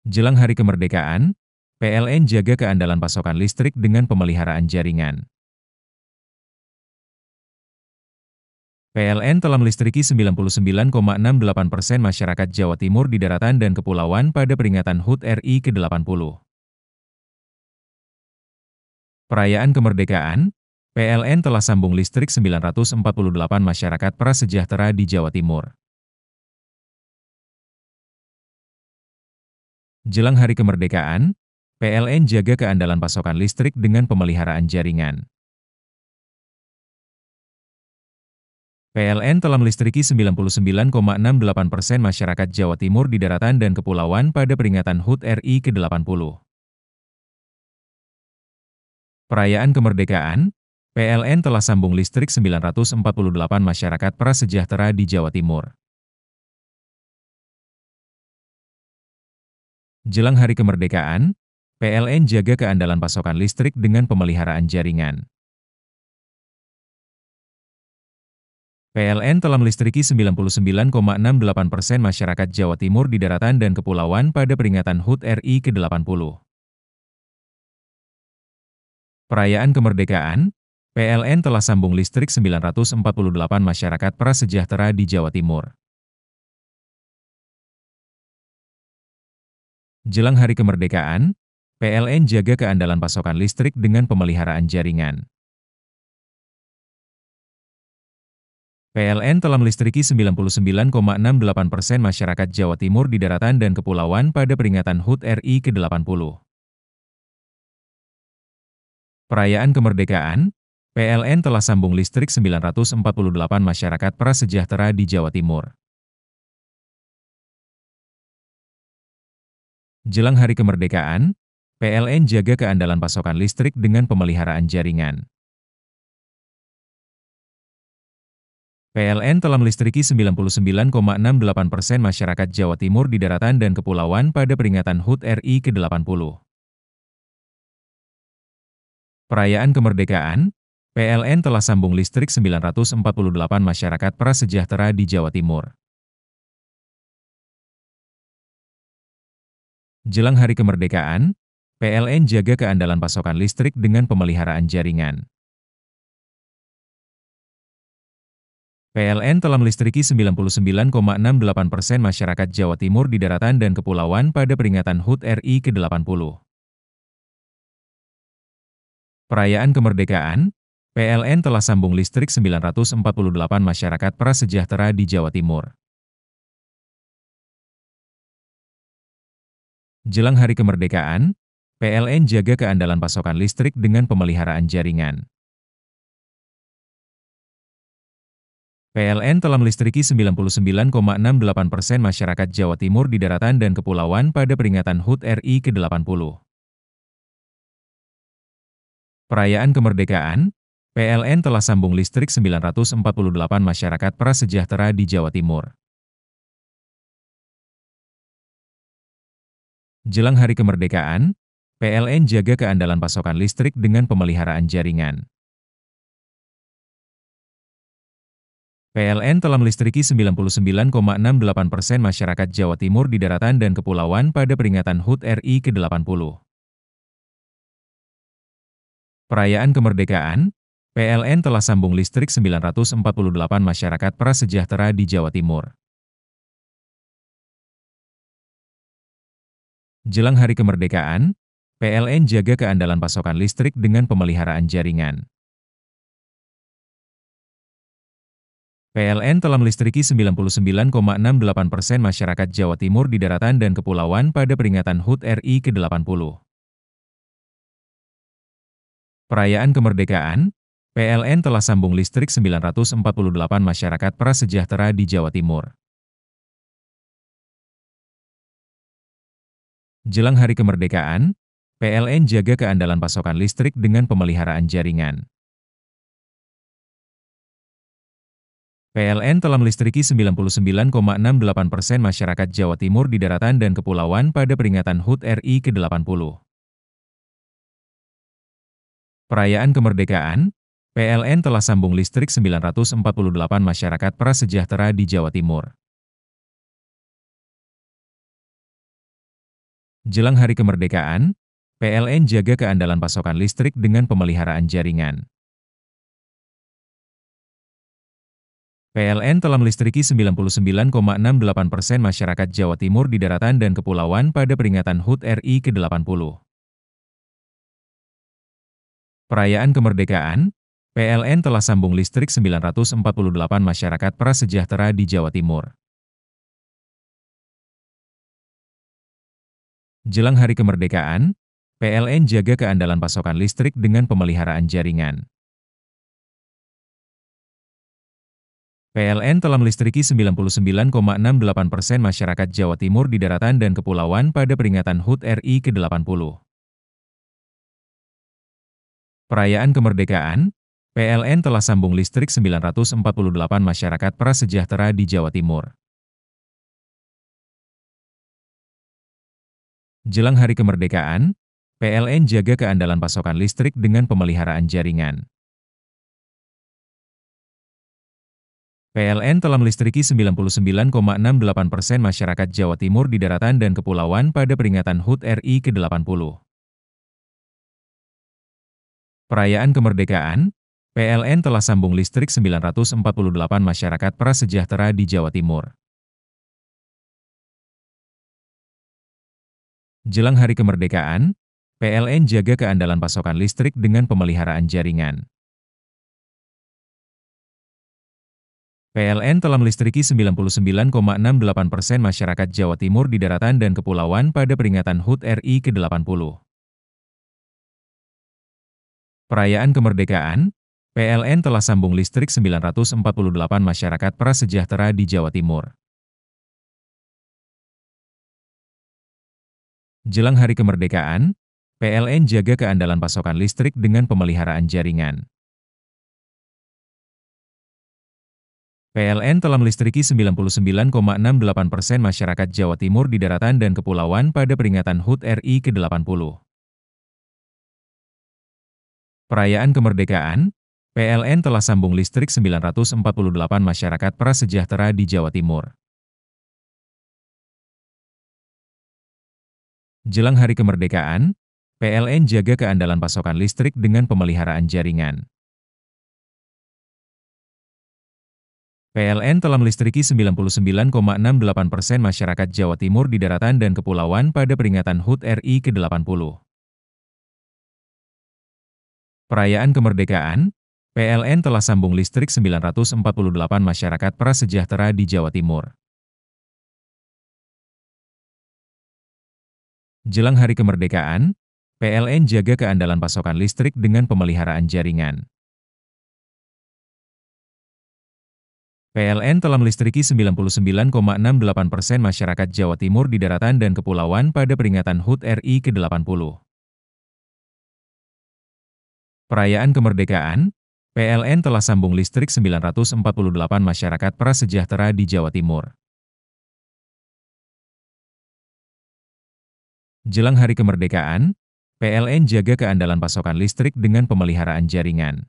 Jelang Hari Kemerdekaan, PLN jaga keandalan pasokan listrik dengan pemeliharaan jaringan. PLN telah melistriki 99,68% masyarakat Jawa Timur di daratan dan kepulauan pada peringatan HUT RI ke-80. Perayaan kemerdekaan, PLN telah sambung listrik 948 masyarakat prasejahtera di Jawa Timur. Jelang Hari Kemerdekaan, PLN jaga keandalan pasokan listrik dengan pemeliharaan jaringan. PLN telah melistriki 99,68% masyarakat Jawa Timur di daratan dan kepulauan pada peringatan HUT RI ke-80. Perayaan kemerdekaan, PLN telah sambung listrik 948 masyarakat prasejahtera di Jawa Timur. Jelang Hari Kemerdekaan, PLN jaga keandalan pasokan listrik dengan pemeliharaan jaringan. PLN telah melistriki 99,68% masyarakat Jawa Timur di daratan dan kepulauan pada peringatan HUT RI ke-80. Perayaan kemerdekaan, PLN telah sambung listrik 948 masyarakat prasejahtera di Jawa Timur. Jelang Hari Kemerdekaan, PLN jaga keandalan pasokan listrik dengan pemeliharaan jaringan. PLN telah melistriki 99,68% masyarakat Jawa Timur di daratan dan kepulauan pada peringatan HUT RI ke-80. Perayaan kemerdekaan, PLN telah sambung listrik 948 masyarakat prasejahtera di Jawa Timur. Jelang Hari Kemerdekaan, PLN jaga keandalan pasokan listrik dengan pemeliharaan jaringan. PLN telah melistriki 99,68% masyarakat Jawa Timur di daratan dan kepulauan pada peringatan HUT RI ke-80. Perayaan kemerdekaan, PLN telah sambung listrik 948 masyarakat prasejahtera di Jawa Timur. Jelang Hari Kemerdekaan, PLN jaga keandalan pasokan listrik dengan pemeliharaan jaringan. PLN telah melistriki 99,68% masyarakat Jawa Timur di daratan dan kepulauan pada peringatan HUT RI ke-80. Perayaan kemerdekaan, PLN telah sambung listrik 948 masyarakat prasejahtera di Jawa Timur. Jelang Hari Kemerdekaan, PLN jaga keandalan pasokan listrik dengan pemeliharaan jaringan. PLN telah melistriki 99,68% masyarakat Jawa Timur di daratan dan kepulauan pada peringatan HUT RI ke-80. Perayaan kemerdekaan, PLN telah sambung listrik 948 masyarakat prasejahtera di Jawa Timur. Jelang Hari Kemerdekaan, PLN jaga keandalan pasokan listrik dengan pemeliharaan jaringan. PLN telah melistriki 99,68% masyarakat Jawa Timur di daratan dan kepulauan pada peringatan HUT RI ke-80. Perayaan kemerdekaan, PLN telah sambung listrik 948 masyarakat prasejahtera di Jawa Timur. Jelang Hari Kemerdekaan, PLN jaga keandalan pasokan listrik dengan pemeliharaan jaringan. PLN telah melistriki 99,68% masyarakat Jawa Timur di daratan dan kepulauan pada peringatan HUT RI ke-80. Perayaan kemerdekaan, PLN telah sambung listrik 948 masyarakat prasejahtera di Jawa Timur. Jelang Hari Kemerdekaan, PLN jaga keandalan pasokan listrik dengan pemeliharaan jaringan. PLN telah melistriki 99,68% masyarakat Jawa Timur di daratan dan kepulauan pada peringatan HUT RI ke-80. Perayaan kemerdekaan, PLN telah sambung listrik 948 masyarakat prasejahtera di Jawa Timur. Jelang Hari Kemerdekaan, PLN jaga keandalan pasokan listrik dengan pemeliharaan jaringan. PLN telah melistriki 99,68% masyarakat Jawa Timur di daratan dan kepulauan pada peringatan HUT RI ke-80. Perayaan kemerdekaan, PLN telah sambung listrik 948 masyarakat prasejahtera di Jawa Timur. Jelang Hari Kemerdekaan, PLN jaga keandalan pasokan listrik dengan pemeliharaan jaringan. PLN telah melistriki 99,68% masyarakat Jawa Timur di daratan dan kepulauan pada peringatan HUT RI ke-80. Perayaan kemerdekaan, PLN telah sambung listrik 948 masyarakat prasejahtera di Jawa Timur. Jelang Hari Kemerdekaan, PLN jaga keandalan pasokan listrik dengan pemeliharaan jaringan. PLN telah melistriki 99,68% masyarakat Jawa Timur di daratan dan kepulauan pada peringatan HUT RI ke-80. Perayaan kemerdekaan, PLN telah sambung listrik 948 masyarakat prasejahtera di Jawa Timur. Jelang Hari Kemerdekaan, PLN jaga keandalan pasokan listrik dengan pemeliharaan jaringan. PLN telah melistriki 99,68% masyarakat Jawa Timur di daratan dan kepulauan pada peringatan HUT RI ke-80. Perayaan kemerdekaan, PLN telah sambung listrik 948 masyarakat prasejahtera di Jawa Timur. Jelang Hari Kemerdekaan, PLN jaga keandalan pasokan listrik dengan pemeliharaan jaringan. PLN telah melistriki 99,68% masyarakat Jawa Timur di daratan dan kepulauan pada peringatan HUT RI ke-80. Perayaan kemerdekaan, PLN telah sambung listrik 948 masyarakat prasejahtera di Jawa Timur. Jelang Hari Kemerdekaan, PLN jaga keandalan pasokan listrik dengan pemeliharaan jaringan. PLN telah melistriki 99,68% masyarakat Jawa Timur di daratan dan kepulauan pada peringatan HUT RI ke-80. Perayaan kemerdekaan, PLN telah sambung listrik 948 masyarakat prasejahtera di Jawa Timur. Jelang Hari Kemerdekaan, PLN jaga keandalan pasokan listrik dengan pemeliharaan jaringan. PLN telah melistriki 99,68% masyarakat Jawa Timur di daratan dan kepulauan pada peringatan HUT RI ke-80. Perayaan kemerdekaan, PLN telah sambung listrik 948 masyarakat prasejahtera di Jawa Timur. Jelang Hari Kemerdekaan, PLN jaga keandalan pasokan listrik dengan pemeliharaan jaringan.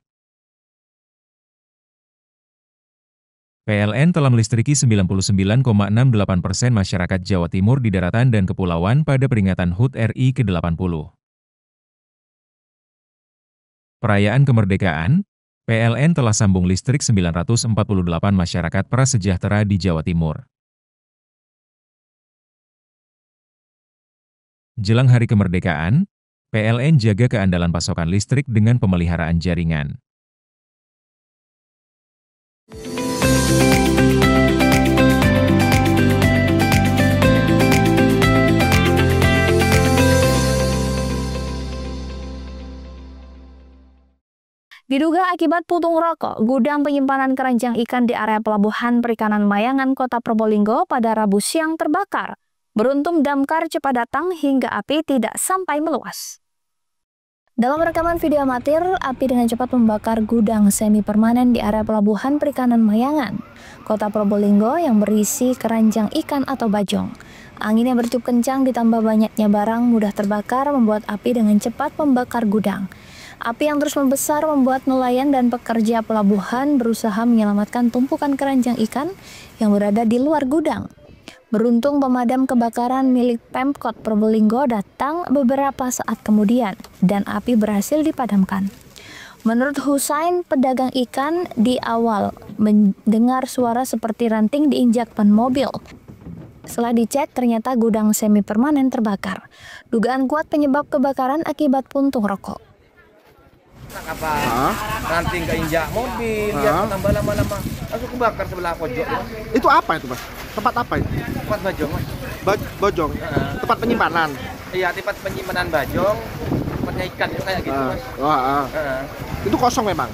PLN telah melistriki 99,68% masyarakat Jawa Timur di daratan dan kepulauan pada peringatan HUT RI ke-80. Perayaan kemerdekaan, PLN telah sambung listrik 948 masyarakat prasejahtera di Jawa Timur. Jelang Hari Kemerdekaan, PLN jaga keandalan pasokan listrik dengan pemeliharaan jaringan. Diduga akibat puntung rokok, gudang penyimpanan keranjang ikan di area Pelabuhan Perikanan Mayangan, Kota Probolinggo pada Rabu siang terbakar. Beruntung damkar cepat datang hingga api tidak sampai meluas. Dalam rekaman video amatir, api dengan cepat membakar gudang semi permanen di area Pelabuhan Perikanan Mayangan, Kota Probolinggo yang berisi keranjang ikan atau bajong. Angin yang bertiup kencang ditambah banyaknya barang mudah terbakar membuat api dengan cepat membakar gudang. Api yang terus membesar membuat nelayan dan pekerja pelabuhan berusaha menyelamatkan tumpukan keranjang ikan yang berada di luar gudang. Beruntung pemadam kebakaran milik Pemkot Probolinggo datang beberapa saat kemudian dan api berhasil dipadamkan. Menurut Husain, pedagang ikan di awal mendengar suara seperti ranting diinjak ban mobil. Setelah dicek, ternyata gudang semi permanen terbakar. Dugaan kuat penyebab kebakaran akibat puntung rokok. Apa? Ranting keinjak mobil, ya tambah lama-lama langsung kebakar sebelah pojok. Itu apa itu, Mas? Tempat apa itu? Tempat bajong, Mas. Bojong? Tempat penyimpanan? Iya, tempat penyimpanan bajong, tempatnya ikan itu kayak gitu, Mas. Itu kosong memang?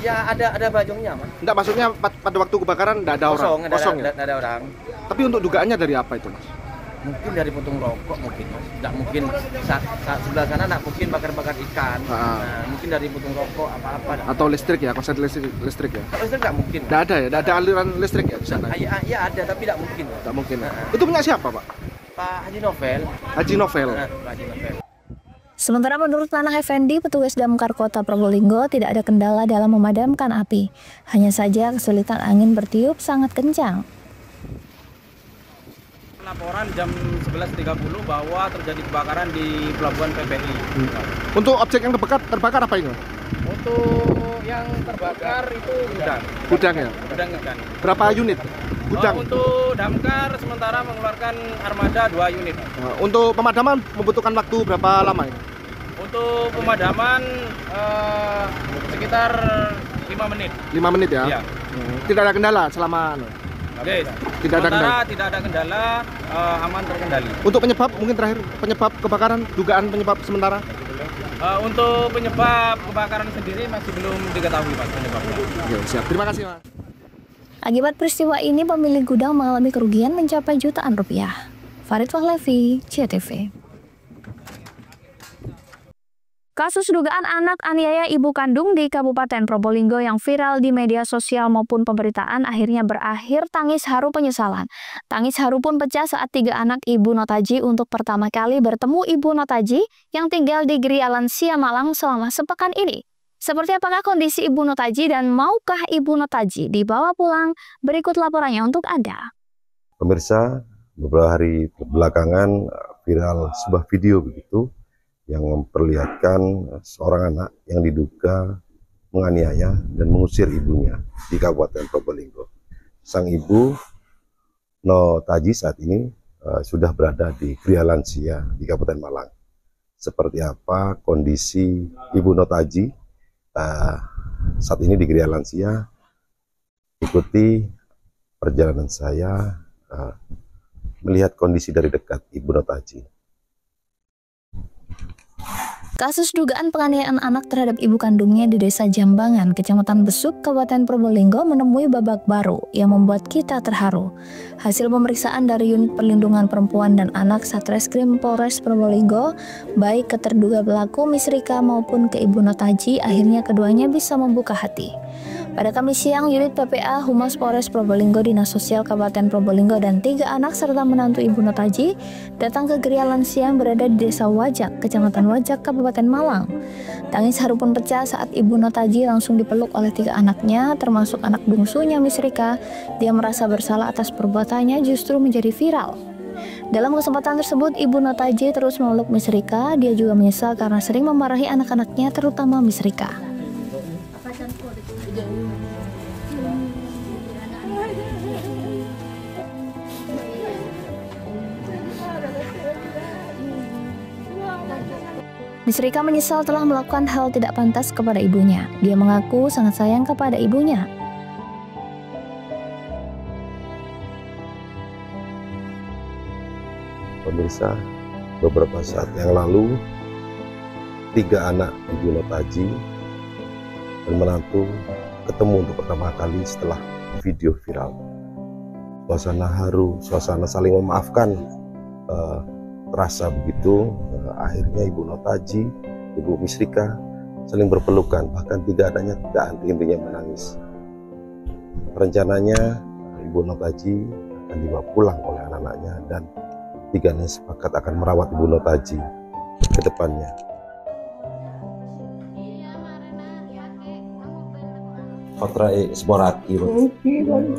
Ya, ada bajongnya, Mas. Enggak, maksudnya pada waktu kebakaran enggak ada orang? Kosong ya? Enggak ada orang. Tapi untuk dugaannya dari apa itu, Mas? Mungkin dari puntung rokok mungkin, Mas. Enggak mungkin saat sebelah sana enggak mungkin bakar-bakar ikan. Nah, mungkin dari puntung rokok apa-apa. Atau listrik ya, konsen listrik ya? Kalau listrik enggak mungkin. Enggak ada ya? Enggak ada aliran listrik ya di sana? Iya ada, tapi enggak mungkin. Enggak mungkin. Itu punya siapa, Pak? Pak Haji Novel. Haji Novel. Pak Haji Novel. Sementara menurut Nanang Effendi, petugas damkar Kota Probolinggo tidak ada kendala dalam memadamkan api. Hanya saja kesulitan angin bertiup sangat kencang. Laporan jam 11.30 bahwa terjadi kebakaran di Pelabuhan PPI. Untuk objek yang terbakar apa ini? Untuk yang terbakar itu gudang. Gudang ya? Gudang ikan. Berapa unit? Gudang? Untuk damkar sementara mengeluarkan armada 2 unit. Untuk pemadaman membutuhkan waktu berapa lama ini? Untuk pemadaman sekitar 5 menit. 5 menit ya? Iya. Tidak ada kendala selama tidak ada kendala, aman terkendali. Untuk penyebab mungkin terakhir, penyebab kebakaran, dugaan penyebab sementara? Untuk penyebab kebakaran sendiri masih belum diketahui, Pak, penyebabnya. Oke, siap. Terima kasih, Mas. Akibat peristiwa ini, pemilik gudang mengalami kerugian mencapai jutaan rupiah. Farid Fahlevi, CTV. Kasus dugaan anak aniaya ibu kandung di Kabupaten Probolinggo yang viral di media sosial maupun pemberitaan akhirnya berakhir tangis haru penyesalan. Tangis haru pun pecah saat 3 anak Ibu Notaji untuk pertama kali bertemu Ibu Notaji yang tinggal di Gria Lansia Malang selama sepekan ini. Seperti apakah kondisi Ibu Notaji dan maukah Ibu Notaji dibawa pulang? Berikut laporannya untuk Anda. Pemirsa, beberapa hari belakangan viral sebuah video begitu yang memperlihatkan seorang anak yang diduga menganiaya dan mengusir ibunya di Kabupaten Probolinggo. Sang ibu Notaji saat ini sudah berada di Gria Lansia di Kabupaten Malang. Seperti apa kondisi Ibu Notaji saat ini di Gria Lansia? Ikuti perjalanan saya melihat kondisi dari dekat Ibu Notaji. Kasus dugaan penganiayaan anak terhadap ibu kandungnya di Desa Jambangan, Kecamatan Besuk, Kabupaten Probolinggo menemui babak baru yang membuat kita terharu. Hasil pemeriksaan dari Unit Perlindungan Perempuan dan Anak Satreskrim Polres Probolinggo, baik ke terduga pelaku Misrika maupun ke Ibu Notaji, akhirnya keduanya bisa membuka hati. Pada Kamis siang, unit PPA Humas Polres Probolinggo, Dinas Sosial Kabupaten Probolinggo, dan 3 anak serta menantu Ibu Notaji datang ke geria lansia yang berada di Desa Wajak, Kecamatan Wajak, Kabupaten Malang. Tangis haru pun pecah saat Ibu Notaji langsung dipeluk oleh 3 anaknya, termasuk anak bungsunya Misrika. Dia merasa bersalah atas perbuatannya justru menjadi viral. Dalam kesempatan tersebut, Ibu Notaji terus memeluk Misrika. Dia juga menyesal karena sering memarahi anak-anaknya, terutama Misrika. Misrika menyesal telah melakukan hal tidak pantas kepada ibunya. Dia mengaku sangat sayang kepada ibunya. Pemirsa, beberapa saat yang lalu 3 anak Ibu Notaji dan menantu ketemu untuk pertama kali setelah video viral. Suasana haru, suasana saling memaafkan terasa begitu. Akhirnya Ibu Notaji, Ibu Misrika saling berpelukan, bahkan 3 anaknya tidak henti-hentinya menangis. Rencananya Ibu Notaji akan dibawa pulang oleh anak-anaknya dan 3-nya sepakat akan merawat Ibu Notaji ke depannya. Patra Sporaki,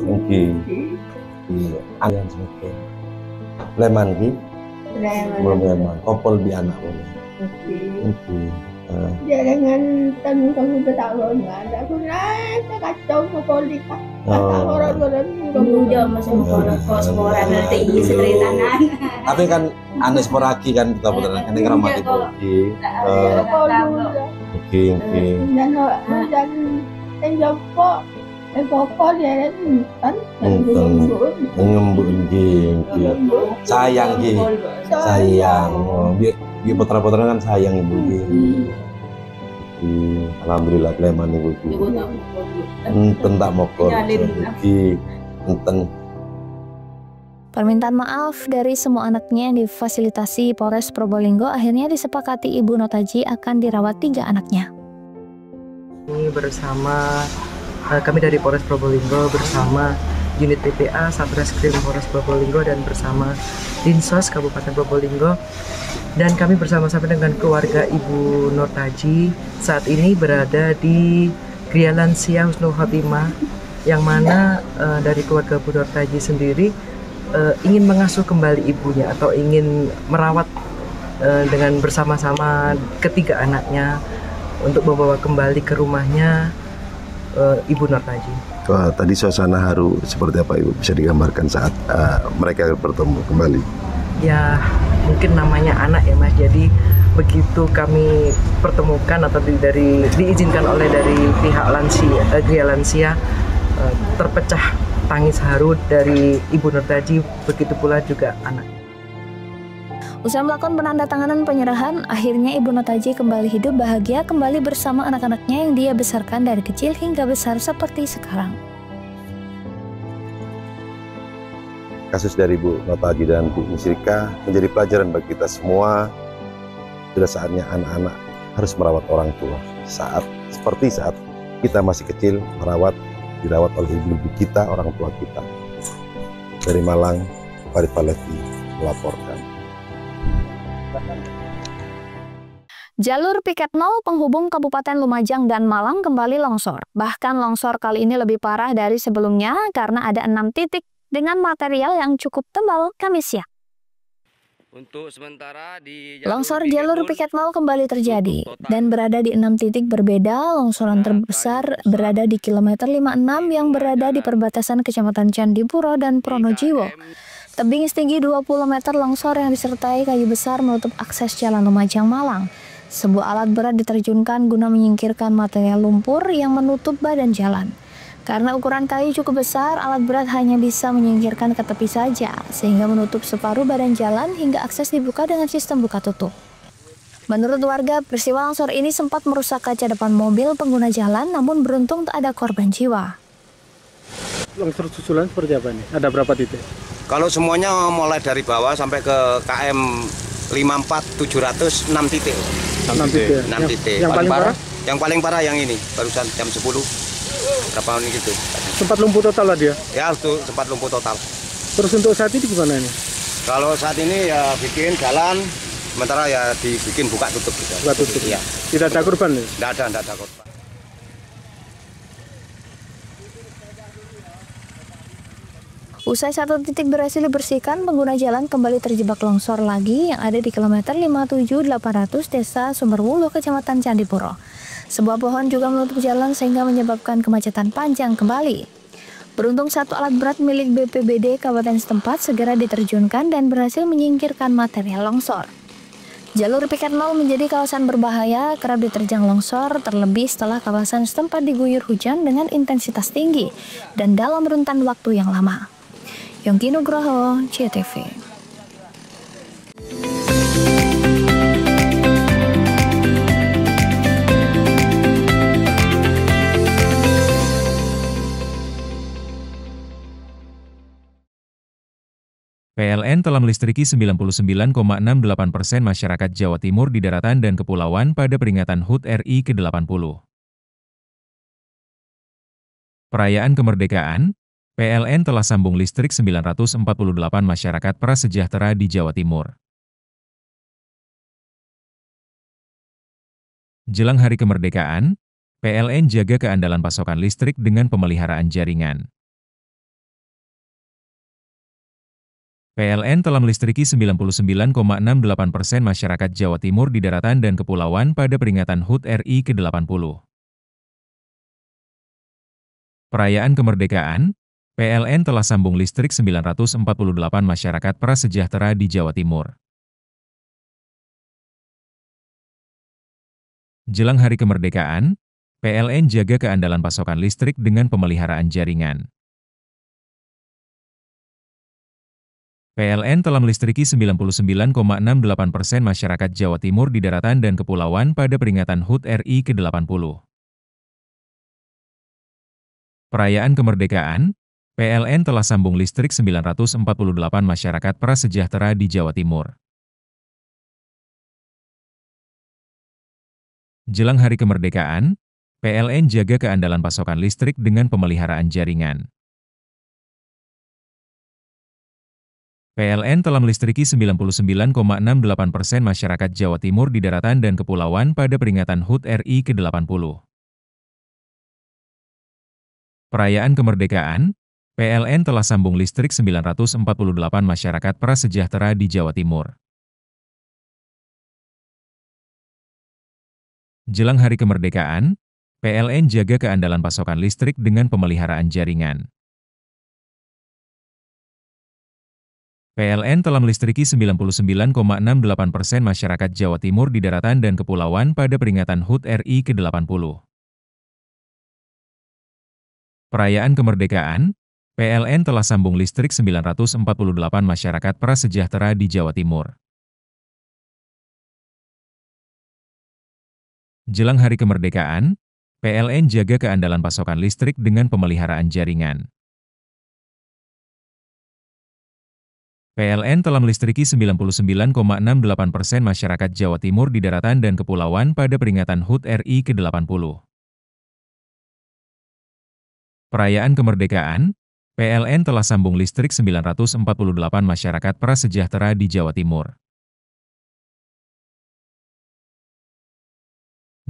mungkin angin semakin leman ki, belum leman, kopol bi anak boleh. Mungkin. Ya dengan tanu kamu ketahuan ada aku naik kacau motolik orang-orang kemudian masih kos sekolah nanti setretanan. Tapi kan aneh Sporaki kan kita putar kan yang ramah itu. Oke. Dan jopo pokok dia kan ngembun sayang dia putra-putra kan sayang ibu alhamdulillah kleman ibu enten tak mokor enten. Permintaan maaf dari semua anaknya yang difasilitasi Polres Probolinggo akhirnya disepakati Ibu Notaji akan dirawat 3 anaknya. Ini bersama kami dari Polres Probolinggo bersama unit PPA Satreskrim Polres Probolinggo dan bersama Dinsos Kabupaten Probolinggo, dan kami bersama-sama dengan keluarga Ibu Notaji saat ini berada di Gria Lansia Husnul Khotimah, yang mana dari keluarga Bu Notaji sendiri ingin mengasuh kembali ibunya atau ingin merawat dengan bersama-sama ketiga anaknya untuk membawa kembali ke rumahnya Ibu Notaji. Wah, tadi suasana haru seperti apa Ibu bisa digambarkan saat mereka bertemu kembali? Ya mungkin namanya anak ya Mas, jadi begitu kami pertemukan atau diizinkan oleh dari pihak Gria Lansia, terpecah tangis haru dari Ibu Notaji, begitu pula juga anak. Usai melakukan penandatanganan penyerahan, akhirnya Ibu Notaji kembali hidup bahagia kembali bersama anak-anaknya yang dia besarkan dari kecil hingga besar seperti sekarang. Kasus dari Bu Notaji dan Bu Misrika menjadi pelajaran bagi kita semua. Sudah saatnya anak-anak harus merawat orang tua. Saat kita masih kecil, dirawat oleh ibu-ibu kita, orang tua kita. Dari Malang, Farid Palevi melaporkan. Jalur piket 0 penghubung Kabupaten Lumajang dan Malang kembali longsor. Bahkan longsor kali ini lebih parah dari sebelumnya karena ada 6 titik dengan material yang cukup tebal Kamis siang. Untuk sementara di longsor jalur piket 0 kembali terjadi dan berada di 6 titik berbeda. Longsoran terbesar berada di kilometer 56 yang berada di perbatasan Kecamatan Candipuro dan Pronojiwo. Tebing setinggi 20 meter longsor yang disertai kayu besar menutup akses jalan Lumajang Malang. Sebuah alat berat diterjunkan guna menyingkirkan material lumpur yang menutup badan jalan. Karena ukuran kayu cukup besar, alat berat hanya bisa menyingkirkan ke tepi saja, sehingga menutup separuh badan jalan hingga akses dibuka dengan sistem buka tutup. Menurut warga, peristiwa longsor ini sempat merusak kaca depan mobil pengguna jalan, namun beruntung tak ada korban jiwa. Longsor susulan seperti apa nih? Ada berapa titik? Kalau semuanya mulai dari bawah sampai ke KM 54 700 6 titik. 6 titik. 6 titik. Yang paling parah? Yang paling parah yang ini, barusan jam 10. Berapa menit gitu. Sempat lumpuh total lah dia? Ya, itu sempat lumpuh total. Terus untuk saat ini gimana ini? Kalau saat ini ya bikin jalan, sementara ya dibikin buka tutup. Buka tutup? Iya. Tidak ada korban nih? Tidak ada korban. Usai satu titik berhasil dibersihkan, pengguna jalan kembali terjebak longsor lagi yang ada di kilometer 57 800 Desa Sumberwulu, Kecamatan Candipuro. Sebuah pohon juga menutup jalan sehingga menyebabkan kemacetan panjang kembali. Beruntung satu alat berat milik BPBD Kabupaten setempat segera diterjunkan dan berhasil menyingkirkan material longsor. Jalur piket 0 menjadi kawasan berbahaya, kerap diterjang longsor, terlebih setelah kawasan setempat diguyur hujan dengan intensitas tinggi dan dalam rentan waktu yang lama. Yongki Nugroho, CTV. PLN telah melistriki 99,68% masyarakat Jawa Timur di daratan dan kepulauan pada peringatan HUT RI ke-80. Perayaan kemerdekaan, PLN telah sambung listrik 948 masyarakat prasejahtera di Jawa Timur. Jelang hari kemerdekaan, PLN jaga keandalan pasokan listrik dengan pemeliharaan jaringan. PLN telah melistriki 99,68% masyarakat Jawa Timur di daratan dan kepulauan pada peringatan HUT RI ke-80. Perayaan kemerdekaan, PLN telah sambung listrik 948 masyarakat prasejahtera di Jawa Timur. Jelang hari kemerdekaan, PLN jaga keandalan pasokan listrik dengan pemeliharaan jaringan. PLN telah melistriki 99,68% masyarakat Jawa Timur di daratan dan kepulauan pada peringatan HUT RI ke-80. Perayaan kemerdekaan, PLN telah sambung listrik 948 masyarakat prasejahtera di Jawa Timur. Jelang hari kemerdekaan, PLN jaga keandalan pasokan listrik dengan pemeliharaan jaringan. PLN telah melistriki 99,68% masyarakat Jawa Timur di daratan dan kepulauan pada peringatan HUT RI ke-80. Perayaan kemerdekaan, PLN telah sambung listrik 948 masyarakat prasejahtera di Jawa Timur. Jelang hari kemerdekaan, PLN jaga keandalan pasokan listrik dengan pemeliharaan jaringan. PLN telah melistriki 99,68% masyarakat Jawa Timur di daratan dan kepulauan pada peringatan HUT RI ke-80. Perayaan kemerdekaan, PLN telah sambung listrik 948 masyarakat prasejahtera di Jawa Timur. Jelang hari kemerdekaan, PLN jaga keandalan pasokan listrik dengan pemeliharaan jaringan. PLN telah melistriki 99,68% masyarakat Jawa Timur di daratan dan kepulauan pada peringatan HUT RI ke-80. Perayaan kemerdekaan, PLN telah sambung listrik 948 masyarakat prasejahtera di Jawa Timur.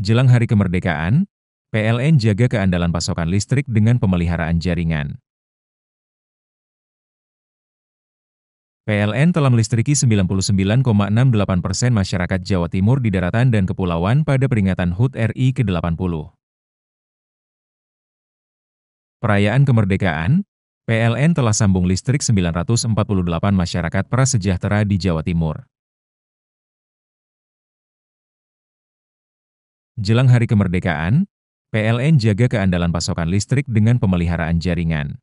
Jelang hari kemerdekaan, PLN jaga keandalan pasokan listrik dengan pemeliharaan jaringan. PLN telah melistriki 99,68% masyarakat Jawa Timur di daratan dan kepulauan pada peringatan HUT RI ke-80. Perayaan kemerdekaan, PLN telah sambung listrik 948 masyarakat prasejahtera di Jawa Timur. Jelang hari kemerdekaan, PLN jaga keandalan pasokan listrik dengan pemeliharaan jaringan.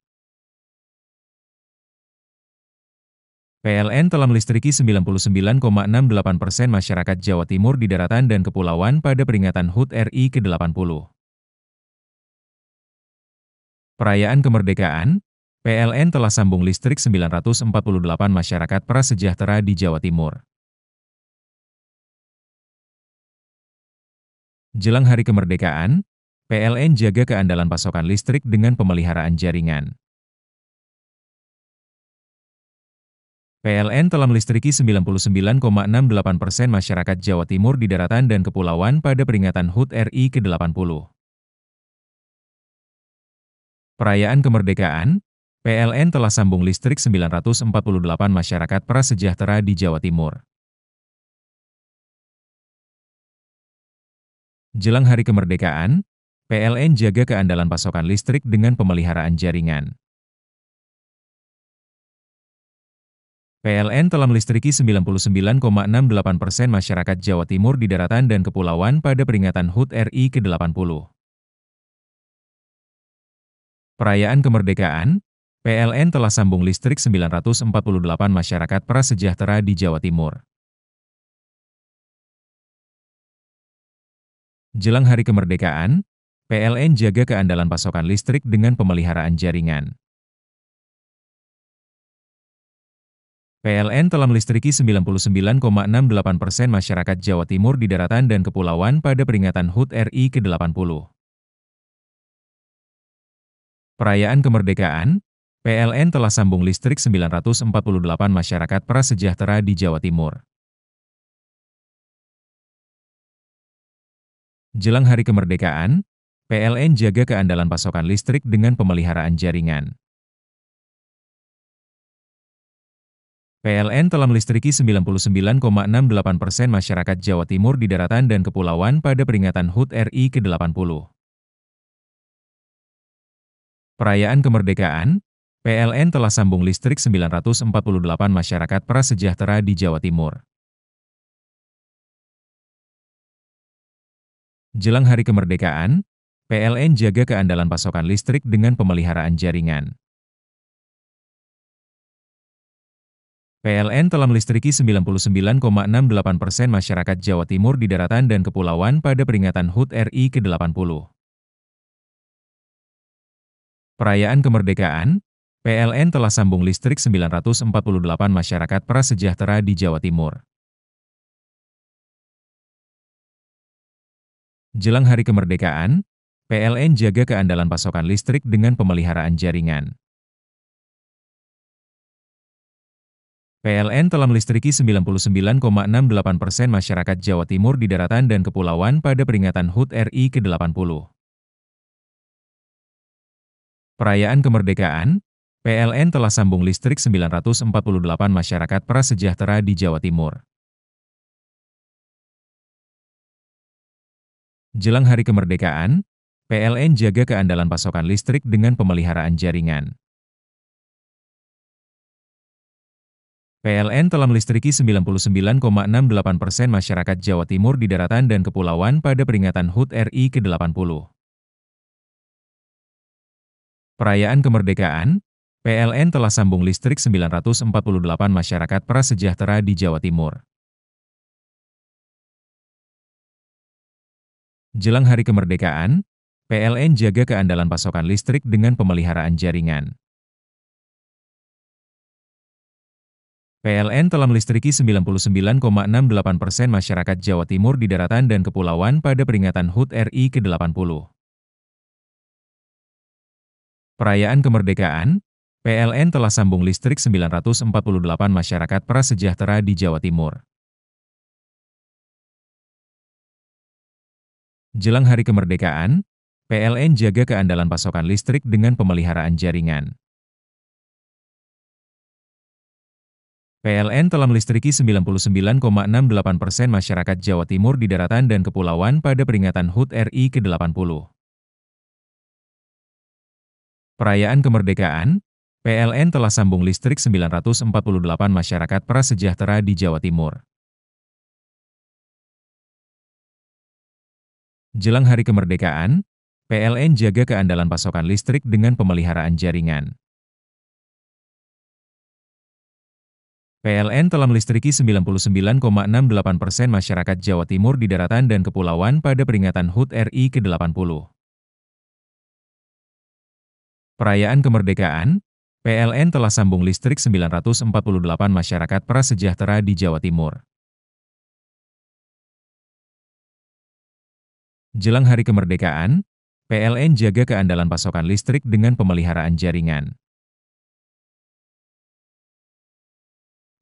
PLN telah melistriki 99,68% masyarakat Jawa Timur di daratan dan kepulauan pada peringatan HUT RI ke-80. Perayaan kemerdekaan, PLN telah sambung listrik 948 masyarakat prasejahtera di Jawa Timur. Jelang hari kemerdekaan, PLN jaga keandalan pasokan listrik dengan pemeliharaan jaringan. PLN telah melistriki 99,68% masyarakat Jawa Timur di daratan dan kepulauan pada peringatan HUT RI ke-80. Perayaan kemerdekaan, PLN telah sambung listrik 948 masyarakat prasejahtera di Jawa Timur. Jelang hari kemerdekaan, PLN jaga keandalan pasokan listrik dengan pemeliharaan jaringan. PLN telah melistriki 99,68% masyarakat Jawa Timur di daratan dan kepulauan pada peringatan HUT RI ke-80. Perayaan kemerdekaan, PLN telah sambung listrik 948 masyarakat prasejahtera di Jawa Timur. Jelang hari kemerdekaan, PLN jaga keandalan pasokan listrik dengan pemeliharaan jaringan. PLN telah melistriki 99,68% masyarakat Jawa Timur di daratan dan kepulauan pada peringatan HUT RI ke-80. Perayaan kemerdekaan, PLN telah sambung listrik 948 masyarakat prasejahtera di Jawa Timur. Jelang hari kemerdekaan, PLN jaga keandalan pasokan listrik dengan pemeliharaan jaringan. PLN telah melistriki 99,68% masyarakat Jawa Timur di daratan dan kepulauan pada peringatan HUT RI ke-80. Perayaan kemerdekaan, PLN telah sambung listrik 948 masyarakat prasejahtera di Jawa Timur. Jelang hari kemerdekaan, PLN jaga keandalan pasokan listrik dengan pemeliharaan jaringan. PLN telah melistriki 99,68% masyarakat Jawa Timur di daratan dan kepulauan pada peringatan HUT RI ke-80. Perayaan kemerdekaan, PLN telah sambung listrik 948 masyarakat prasejahtera di Jawa Timur. Jelang hari kemerdekaan, PLN jaga keandalan pasokan listrik dengan pemeliharaan jaringan. PLN telah melistriki 99,68% masyarakat Jawa Timur di daratan dan kepulauan pada peringatan HUT RI ke-80. Perayaan kemerdekaan, PLN telah sambung listrik 948 masyarakat prasejahtera di Jawa Timur. Jelang hari kemerdekaan, PLN jaga keandalan pasokan listrik dengan pemeliharaan jaringan. PLN telah melistriki 99,68% masyarakat Jawa Timur di daratan dan kepulauan pada peringatan HUT RI ke-80. Perayaan kemerdekaan, PLN telah sambung listrik 948 masyarakat prasejahtera di Jawa Timur. Jelang hari kemerdekaan, PLN jaga keandalan pasokan listrik dengan pemeliharaan jaringan. PLN telah melistriki 99,68% masyarakat Jawa Timur di daratan dan kepulauan pada peringatan HUT RI ke-80. Perayaan kemerdekaan, PLN telah sambung listrik 948 masyarakat prasejahtera di Jawa Timur. Jelang hari kemerdekaan, PLN jaga keandalan pasokan listrik dengan pemeliharaan jaringan. PLN telah melistriki 99,68% masyarakat Jawa Timur di daratan dan kepulauan pada peringatan HUT RI ke-80. Perayaan kemerdekaan, PLN telah sambung listrik 948 masyarakat prasejahtera di Jawa Timur. Jelang hari kemerdekaan, PLN jaga keandalan pasokan listrik dengan pemeliharaan jaringan. PLN telah melistriki 99,68% masyarakat Jawa Timur di daratan dan kepulauan pada peringatan HUT RI ke-80. Perayaan kemerdekaan, PLN telah sambung listrik 948 masyarakat prasejahtera di Jawa Timur. Jelang hari kemerdekaan, PLN jaga keandalan pasokan listrik dengan pemeliharaan jaringan.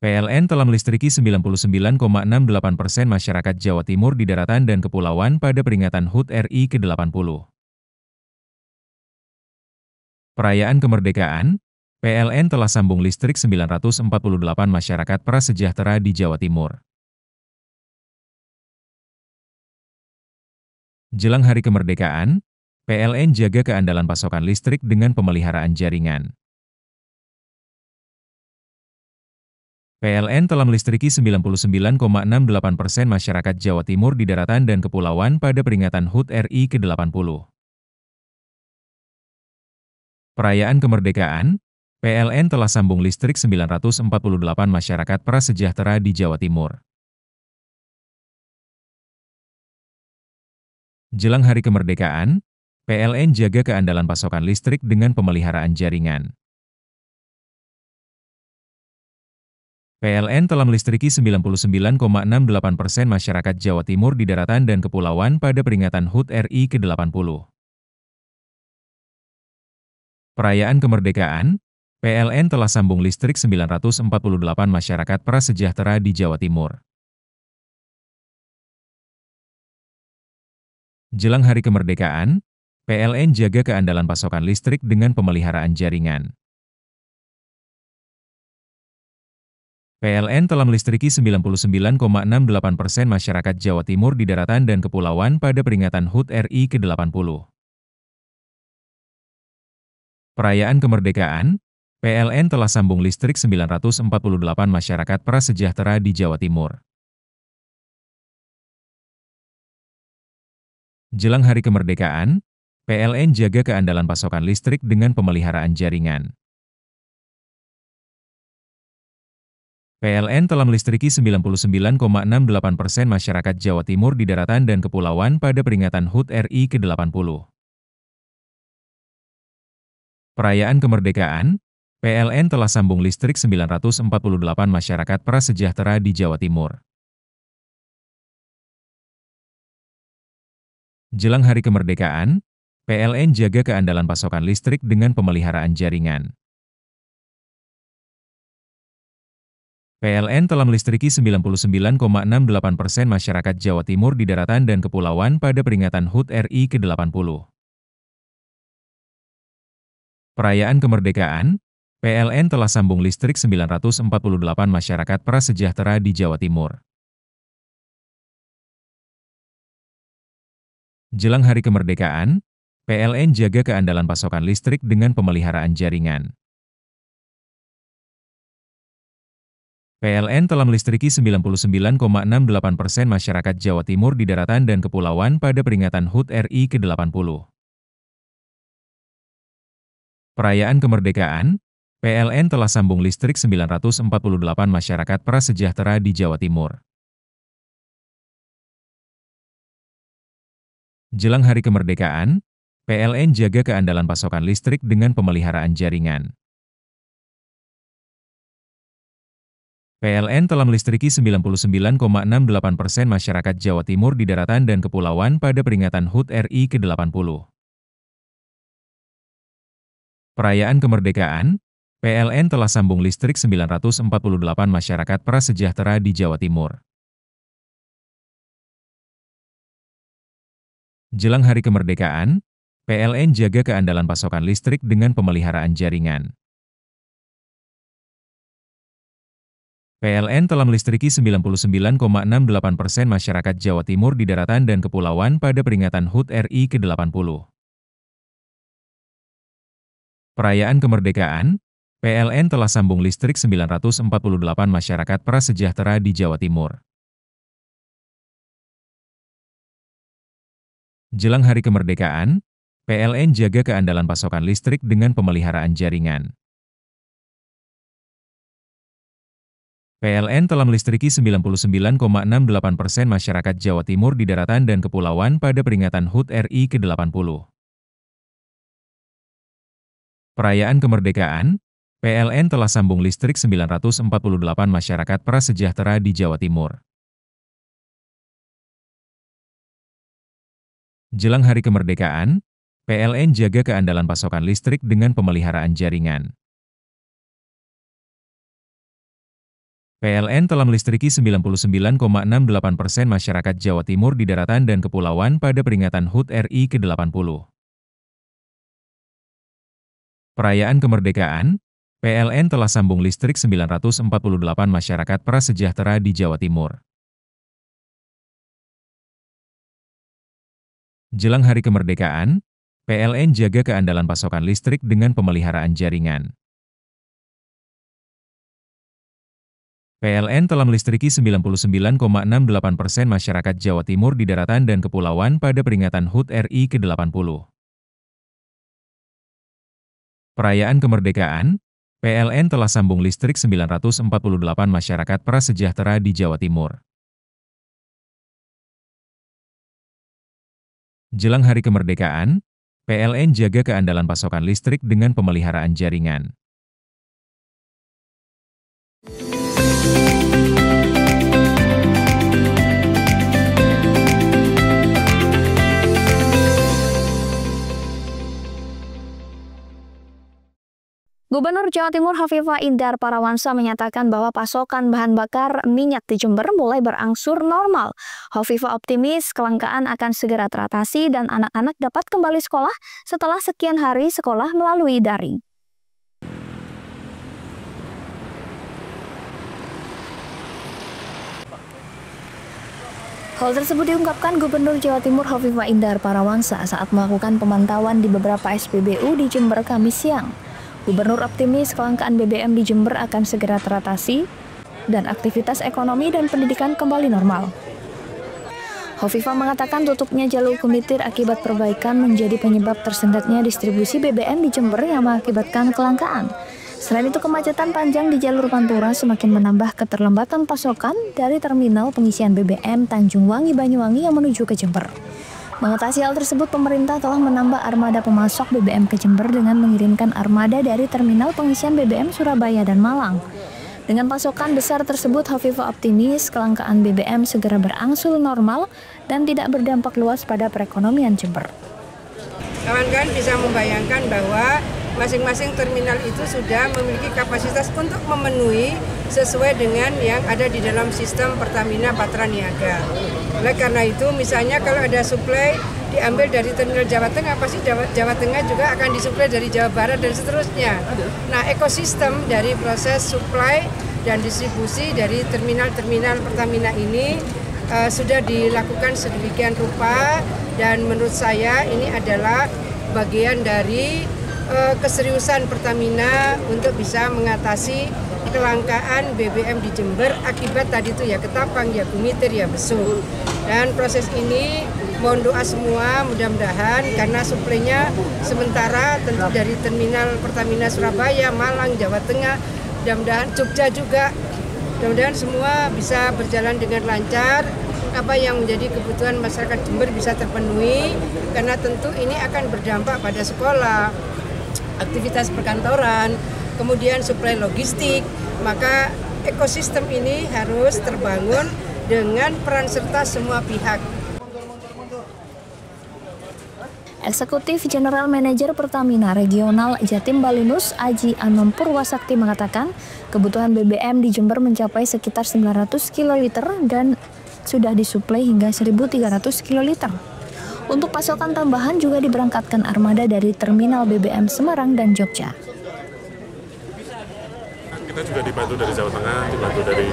PLN telah melistriki 99,68% masyarakat Jawa Timur di daratan dan kepulauan pada peringatan HUT RI ke-80. Perayaan kemerdekaan, PLN telah sambung listrik 948 masyarakat prasejahtera di Jawa Timur. Jelang hari kemerdekaan, PLN jaga keandalan pasokan listrik dengan pemeliharaan jaringan. PLN telah melistriki 99,68% masyarakat Jawa Timur di daratan dan kepulauan pada peringatan HUT RI ke-80. Perayaan kemerdekaan, PLN telah sambung listrik 948 masyarakat prasejahtera di Jawa Timur. Jelang hari kemerdekaan, PLN jaga keandalan pasokan listrik dengan pemeliharaan jaringan. PLN telah melistriki 99,68% masyarakat Jawa Timur di daratan dan kepulauan pada peringatan HUT RI ke-80. Perayaan kemerdekaan, PLN telah sambung listrik 948 masyarakat prasejahtera di Jawa Timur. Jelang hari kemerdekaan, PLN jaga keandalan pasokan listrik dengan pemeliharaan jaringan. PLN telah melistriki 99,68% masyarakat Jawa Timur di daratan dan kepulauan pada peringatan HUT RI ke-80. Perayaan kemerdekaan, PLN telah sambung listrik 948 masyarakat prasejahtera di Jawa Timur. Jelang hari kemerdekaan, PLN jaga keandalan pasokan listrik dengan pemeliharaan jaringan. PLN telah melistriki 99,68% masyarakat Jawa Timur di daratan dan kepulauan pada peringatan HUT RI ke-80. Perayaan kemerdekaan, PLN telah sambung listrik 948 masyarakat prasejahtera di Jawa Timur. Jelang hari kemerdekaan, PLN jaga keandalan pasokan listrik dengan pemeliharaan jaringan. PLN telah melistriki 99,68% masyarakat Jawa Timur di daratan dan kepulauan pada peringatan HUT RI ke-80. Perayaan kemerdekaan, PLN telah sambung listrik 948 masyarakat prasejahtera di Jawa Timur. Jelang hari kemerdekaan, PLN jaga keandalan pasokan listrik dengan pemeliharaan jaringan. PLN telah melistriki 99,68% masyarakat Jawa Timur di daratan dan kepulauan pada peringatan HUT RI ke-80. Perayaan kemerdekaan, PLN telah sambung listrik 948 masyarakat prasejahtera di Jawa Timur. Jelang hari kemerdekaan, PLN jaga keandalan pasokan listrik dengan pemeliharaan jaringan. PLN telah melistriki 99,68% masyarakat Jawa Timur di daratan dan kepulauan pada peringatan HUT RI ke-80. Perayaan kemerdekaan, PLN telah sambung listrik 948 masyarakat prasejahtera di Jawa Timur. Jelang hari kemerdekaan, PLN jaga keandalan pasokan listrik dengan pemeliharaan jaringan. PLN telah melistriki 99,68% masyarakat Jawa Timur di daratan dan kepulauan pada peringatan HUT RI ke-80. Perayaan kemerdekaan, PLN telah sambung listrik 948 masyarakat prasejahtera di Jawa Timur. Jelang hari kemerdekaan, PLN jaga keandalan pasokan listrik dengan pemeliharaan jaringan. PLN telah melistriki 99,68% masyarakat Jawa Timur di daratan dan kepulauan pada peringatan HUT RI ke-80. Perayaan kemerdekaan, PLN telah sambung listrik 948 masyarakat prasejahtera di Jawa Timur. Jelang hari kemerdekaan, PLN jaga keandalan pasokan listrik dengan pemeliharaan jaringan. PLN telah melistriki 99,68% masyarakat Jawa Timur di daratan dan kepulauan pada peringatan HUT RI ke-80. Perayaan kemerdekaan, PLN telah sambung listrik 948 masyarakat prasejahtera di Jawa Timur. Jelang hari kemerdekaan, PLN jaga keandalan pasokan listrik dengan pemeliharaan jaringan. PLN telah melistriki 99,68% masyarakat Jawa Timur di daratan dan kepulauan pada peringatan HUT RI ke-80. Perayaan kemerdekaan, PLN telah sambung listrik 948 masyarakat prasejahtera di Jawa Timur. Jelang hari kemerdekaan, PLN jaga keandalan pasokan listrik dengan pemeliharaan jaringan. Gubernur Jawa Timur Hovifah Indar Parawansa menyatakan bahwa pasokan bahan bakar minyak di Jember mulai berangsur normal. Hovifah optimis kelangkaan akan segera teratasi dan anak-anak dapat kembali sekolah setelah sekian hari sekolah melalui daring. Hal tersebut diungkapkan Gubernur Jawa Timur Hovifah Indar Parawansa saat melakukan pemantauan di beberapa SPBU di Jember Kamis siang. Gubernur optimis kelangkaan BBM di Jember akan segera teratasi dan aktivitas ekonomi dan pendidikan kembali normal. Hovifah mengatakan tutupnya jalur Kumitir akibat perbaikan menjadi penyebab tersendatnya distribusi BBM di Jember yang mengakibatkan kelangkaan. Selain itu, kemacetan panjang di jalur Pantura semakin menambah keterlambatan pasokan dari terminal pengisian BBM Tanjung Wangi Banyuwangi yang menuju ke Jember. Mengatasi hal tersebut, pemerintah telah menambah armada pemasok BBM ke Jember dengan mengirimkan armada dari terminal pengisian BBM Surabaya dan Malang. Dengan pasokan besar tersebut, Hovifah optimis kelangkaan BBM segera berangsur normal dan tidak berdampak luas pada perekonomian Jember. Kawan-kawan bisa membayangkan bahwa masing-masing terminal itu sudah memiliki kapasitas untuk memenuhi sesuai dengan yang ada di dalam sistem Pertamina Patra Niaga. Oleh karena itu, misalnya kalau ada suplai diambil dari terminal Jawa Tengah, pasti Jawa Tengah juga akan disuplai dari Jawa Barat dan seterusnya. Nah, ekosistem dari proses suplai dan distribusi dari terminal-terminal Pertamina ini sudah dilakukan sedemikian rupa, dan menurut saya ini adalah bagian dari keseriusan Pertamina untuk bisa mengatasi kelangkaan BBM di Jember akibat tadi itu ya ketapang, ya Kumitir, ya Besuk. Dan proses ini mohon doa semua, mudah-mudahan karena suplainya sementara tentu dari terminal Pertamina Surabaya, Malang, Jawa Tengah, mudah-mudahan Jogja juga, mudah-mudahan semua bisa berjalan dengan lancar. Apa yang menjadi kebutuhan masyarakat Jember bisa terpenuhi, karena tentu ini akan berdampak pada sekolah, aktivitas perkantoran, kemudian suplai logistik. Maka ekosistem ini harus terbangun dengan peran serta semua pihak. Eksekutif General Manager Pertamina Regional Jatim Balinus Aji Anom Purwasakti mengatakan kebutuhan BBM di Jember mencapai sekitar 900 kiloliter dan sudah disuplai hingga 1.300 kiloliter. Untuk pasokan tambahan juga diberangkatkan armada dari terminal BBM Semarang dan Jogja. Kita juga dibantu dari Jawa Tengah, dibantu dari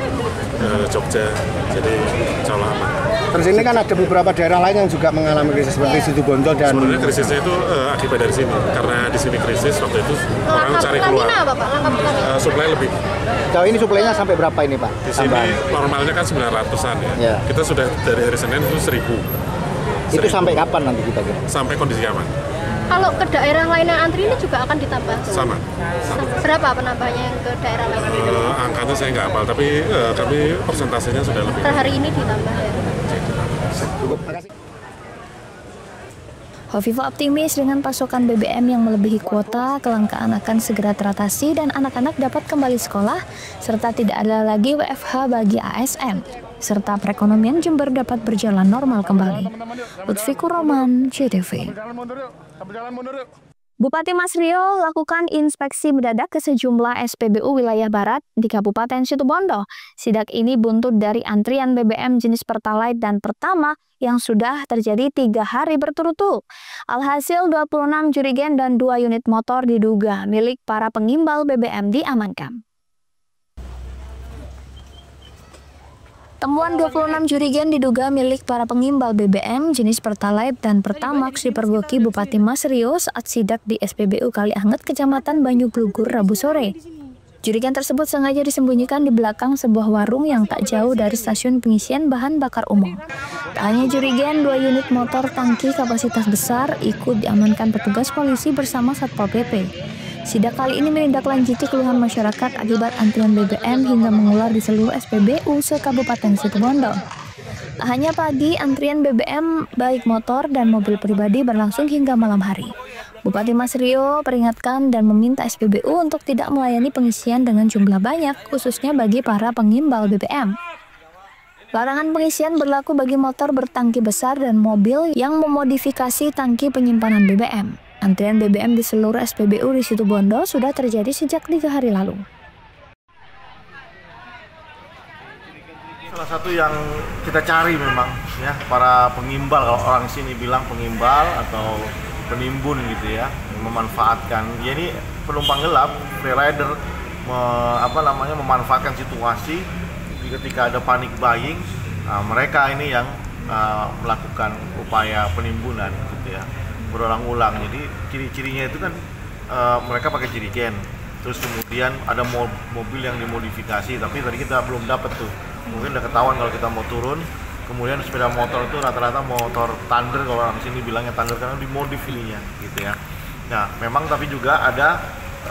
Jogja, jadi insya Allah aman. Terus ini kan ada beberapa daerah lain yang juga mengalami krisis seperti Situbondo dan... Sebenarnya krisisnya itu akibat dari sini, karena di sini krisis waktu itu orang cari keluar. Suplai lebih. Jauh ini suplainya sampai berapa ini Pak? Di sini normalnya kan 900-an ya. Kita sudah dari hari Senin itu 1.000. Itu sampai kapan nanti kita kira? Sampai kondisi aman. Kalau ke daerah lain yang antri ini juga akan ditambah? Sama. Berapa penambahnya yang ke daerah lain? Angkanya saya nggak hafal, tapi kami persentasenya sudah lebih. Per hari ini ditambah ya? Hovifah optimis dengan pasokan BBM yang melebihi kuota, kelangkaan akan segera teratasi dan anak-anak dapat kembali sekolah, serta tidak ada lagi WFH bagi ASN, serta perekonomian Jember dapat berjalan normal kembali. Lutfikur Roman, JTV. Bupati Masrio lakukan inspeksi mendadak ke sejumlah SPBU wilayah barat di Kabupaten Situbondo. Sidak ini buntut dari antrian BBM jenis Pertalite dan Pertama yang sudah terjadi 3 hari berturut-turut. Alhasil 26 jerigen dan 2 unit motor diduga milik para pengimbal BBM diamankan. Temuan 26 jerigen diduga milik para pengimbal BBM jenis Pertalite dan Pertamax dipergoki Bupati Masrio saat sidak di SPBU Kalianget, Kecamatan Banyuglugur, Rabu sore. Jerigen tersebut sengaja disembunyikan di belakang sebuah warung yang tak jauh dari stasiun pengisian bahan bakar umum. Tak hanya jerigen, 2 unit motor tangki kapasitas besar ikut diamankan petugas polisi bersama Satpol PP. Sidak kali ini menindaklanjuti keluhan masyarakat akibat antrian BBM hingga mengular di seluruh SPBU se-Kabupaten Situbondo. Tak hanya pagi, antrian BBM baik motor dan mobil pribadi berlangsung hingga malam hari. Bupati Masrio peringatkan dan meminta SPBU untuk tidak melayani pengisian dengan jumlah banyak, khususnya bagi para pengimbal BBM. Larangan pengisian berlaku bagi motor bertangki besar dan mobil yang memodifikasi tangki penyimpanan BBM. Antrian BBM di seluruh SPBU di Situbondo sudah terjadi sejak 3 hari lalu. Salah satu yang kita cari memang ya, para pengimbal, kalau orang sini bilang pengimbal atau penimbun gitu ya, memanfaatkan. Ya ini penumpang gelap, free rider, memanfaatkan situasi ketika ada panic buying. Nah, mereka ini yang melakukan upaya penimbunan gitu ya, berulang-ulang. Jadi ciri-cirinya itu kan mereka pakai jerigen, terus kemudian ada mobil yang dimodifikasi, tapi tadi kita belum dapat tuh, mungkin udah ketahuan kalau kita mau turun. Kemudian sepeda motor itu rata-rata motor Thunder, kalau orang sini bilangnya Thunder karena dimodif ininya gitu ya. Nah memang tapi juga ada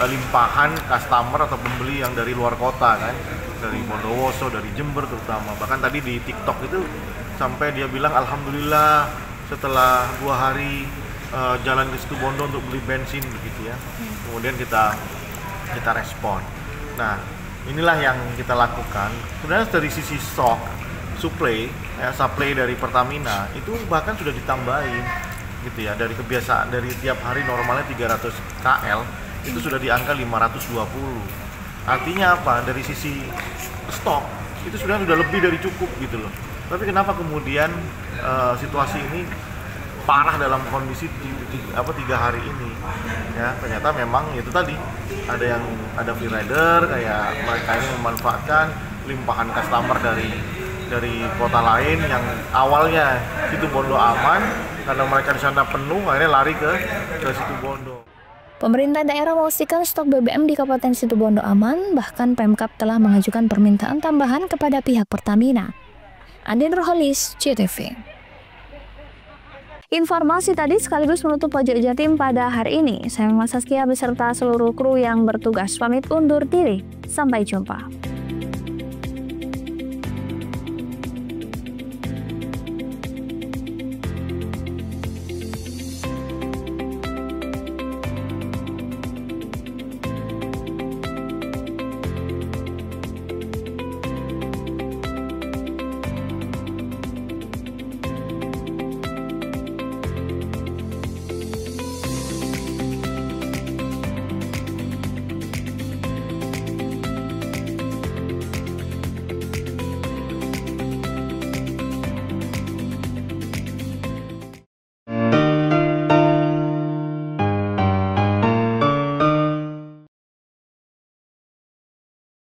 limpahan customer atau pembeli yang dari luar kota kan, dari Bondowoso, dari Jember terutama. Bahkan tadi di TikTok itu sampai dia bilang alhamdulillah setelah 2 hari jalan ke Situbondo untuk beli bensin begitu ya. Kemudian kita respon. Nah inilah yang kita lakukan. Sebenarnya dari sisi stok supply dari Pertamina itu bahkan sudah ditambahin gitu ya, dari kebiasaan dari tiap hari normalnya 300 KL itu sudah di angka 520. Artinya apa? Dari sisi stok itu sudah lebih dari cukup gitu loh. Tapi kenapa kemudian situasi ini parah dalam kondisi 3 hari ini ya? Ternyata memang itu tadi ada free rider, kayak mereka ini memanfaatkan limpahan customer dari kota lain yang awalnya Situbondo aman, karena mereka di sana penuh akhirnya lari ke Situbondo. Pemerintah daerah memastikan stok BBM di Kabupaten Situbondo aman, bahkan Pemkab telah mengajukan permintaan tambahan kepada pihak Pertamina. Andin Roholis, JTV. Informasi tadi sekaligus menutup Pojok Jatim pada hari ini. Saya Mas Saskia beserta seluruh kru yang bertugas pamit undur diri. Sampai jumpa.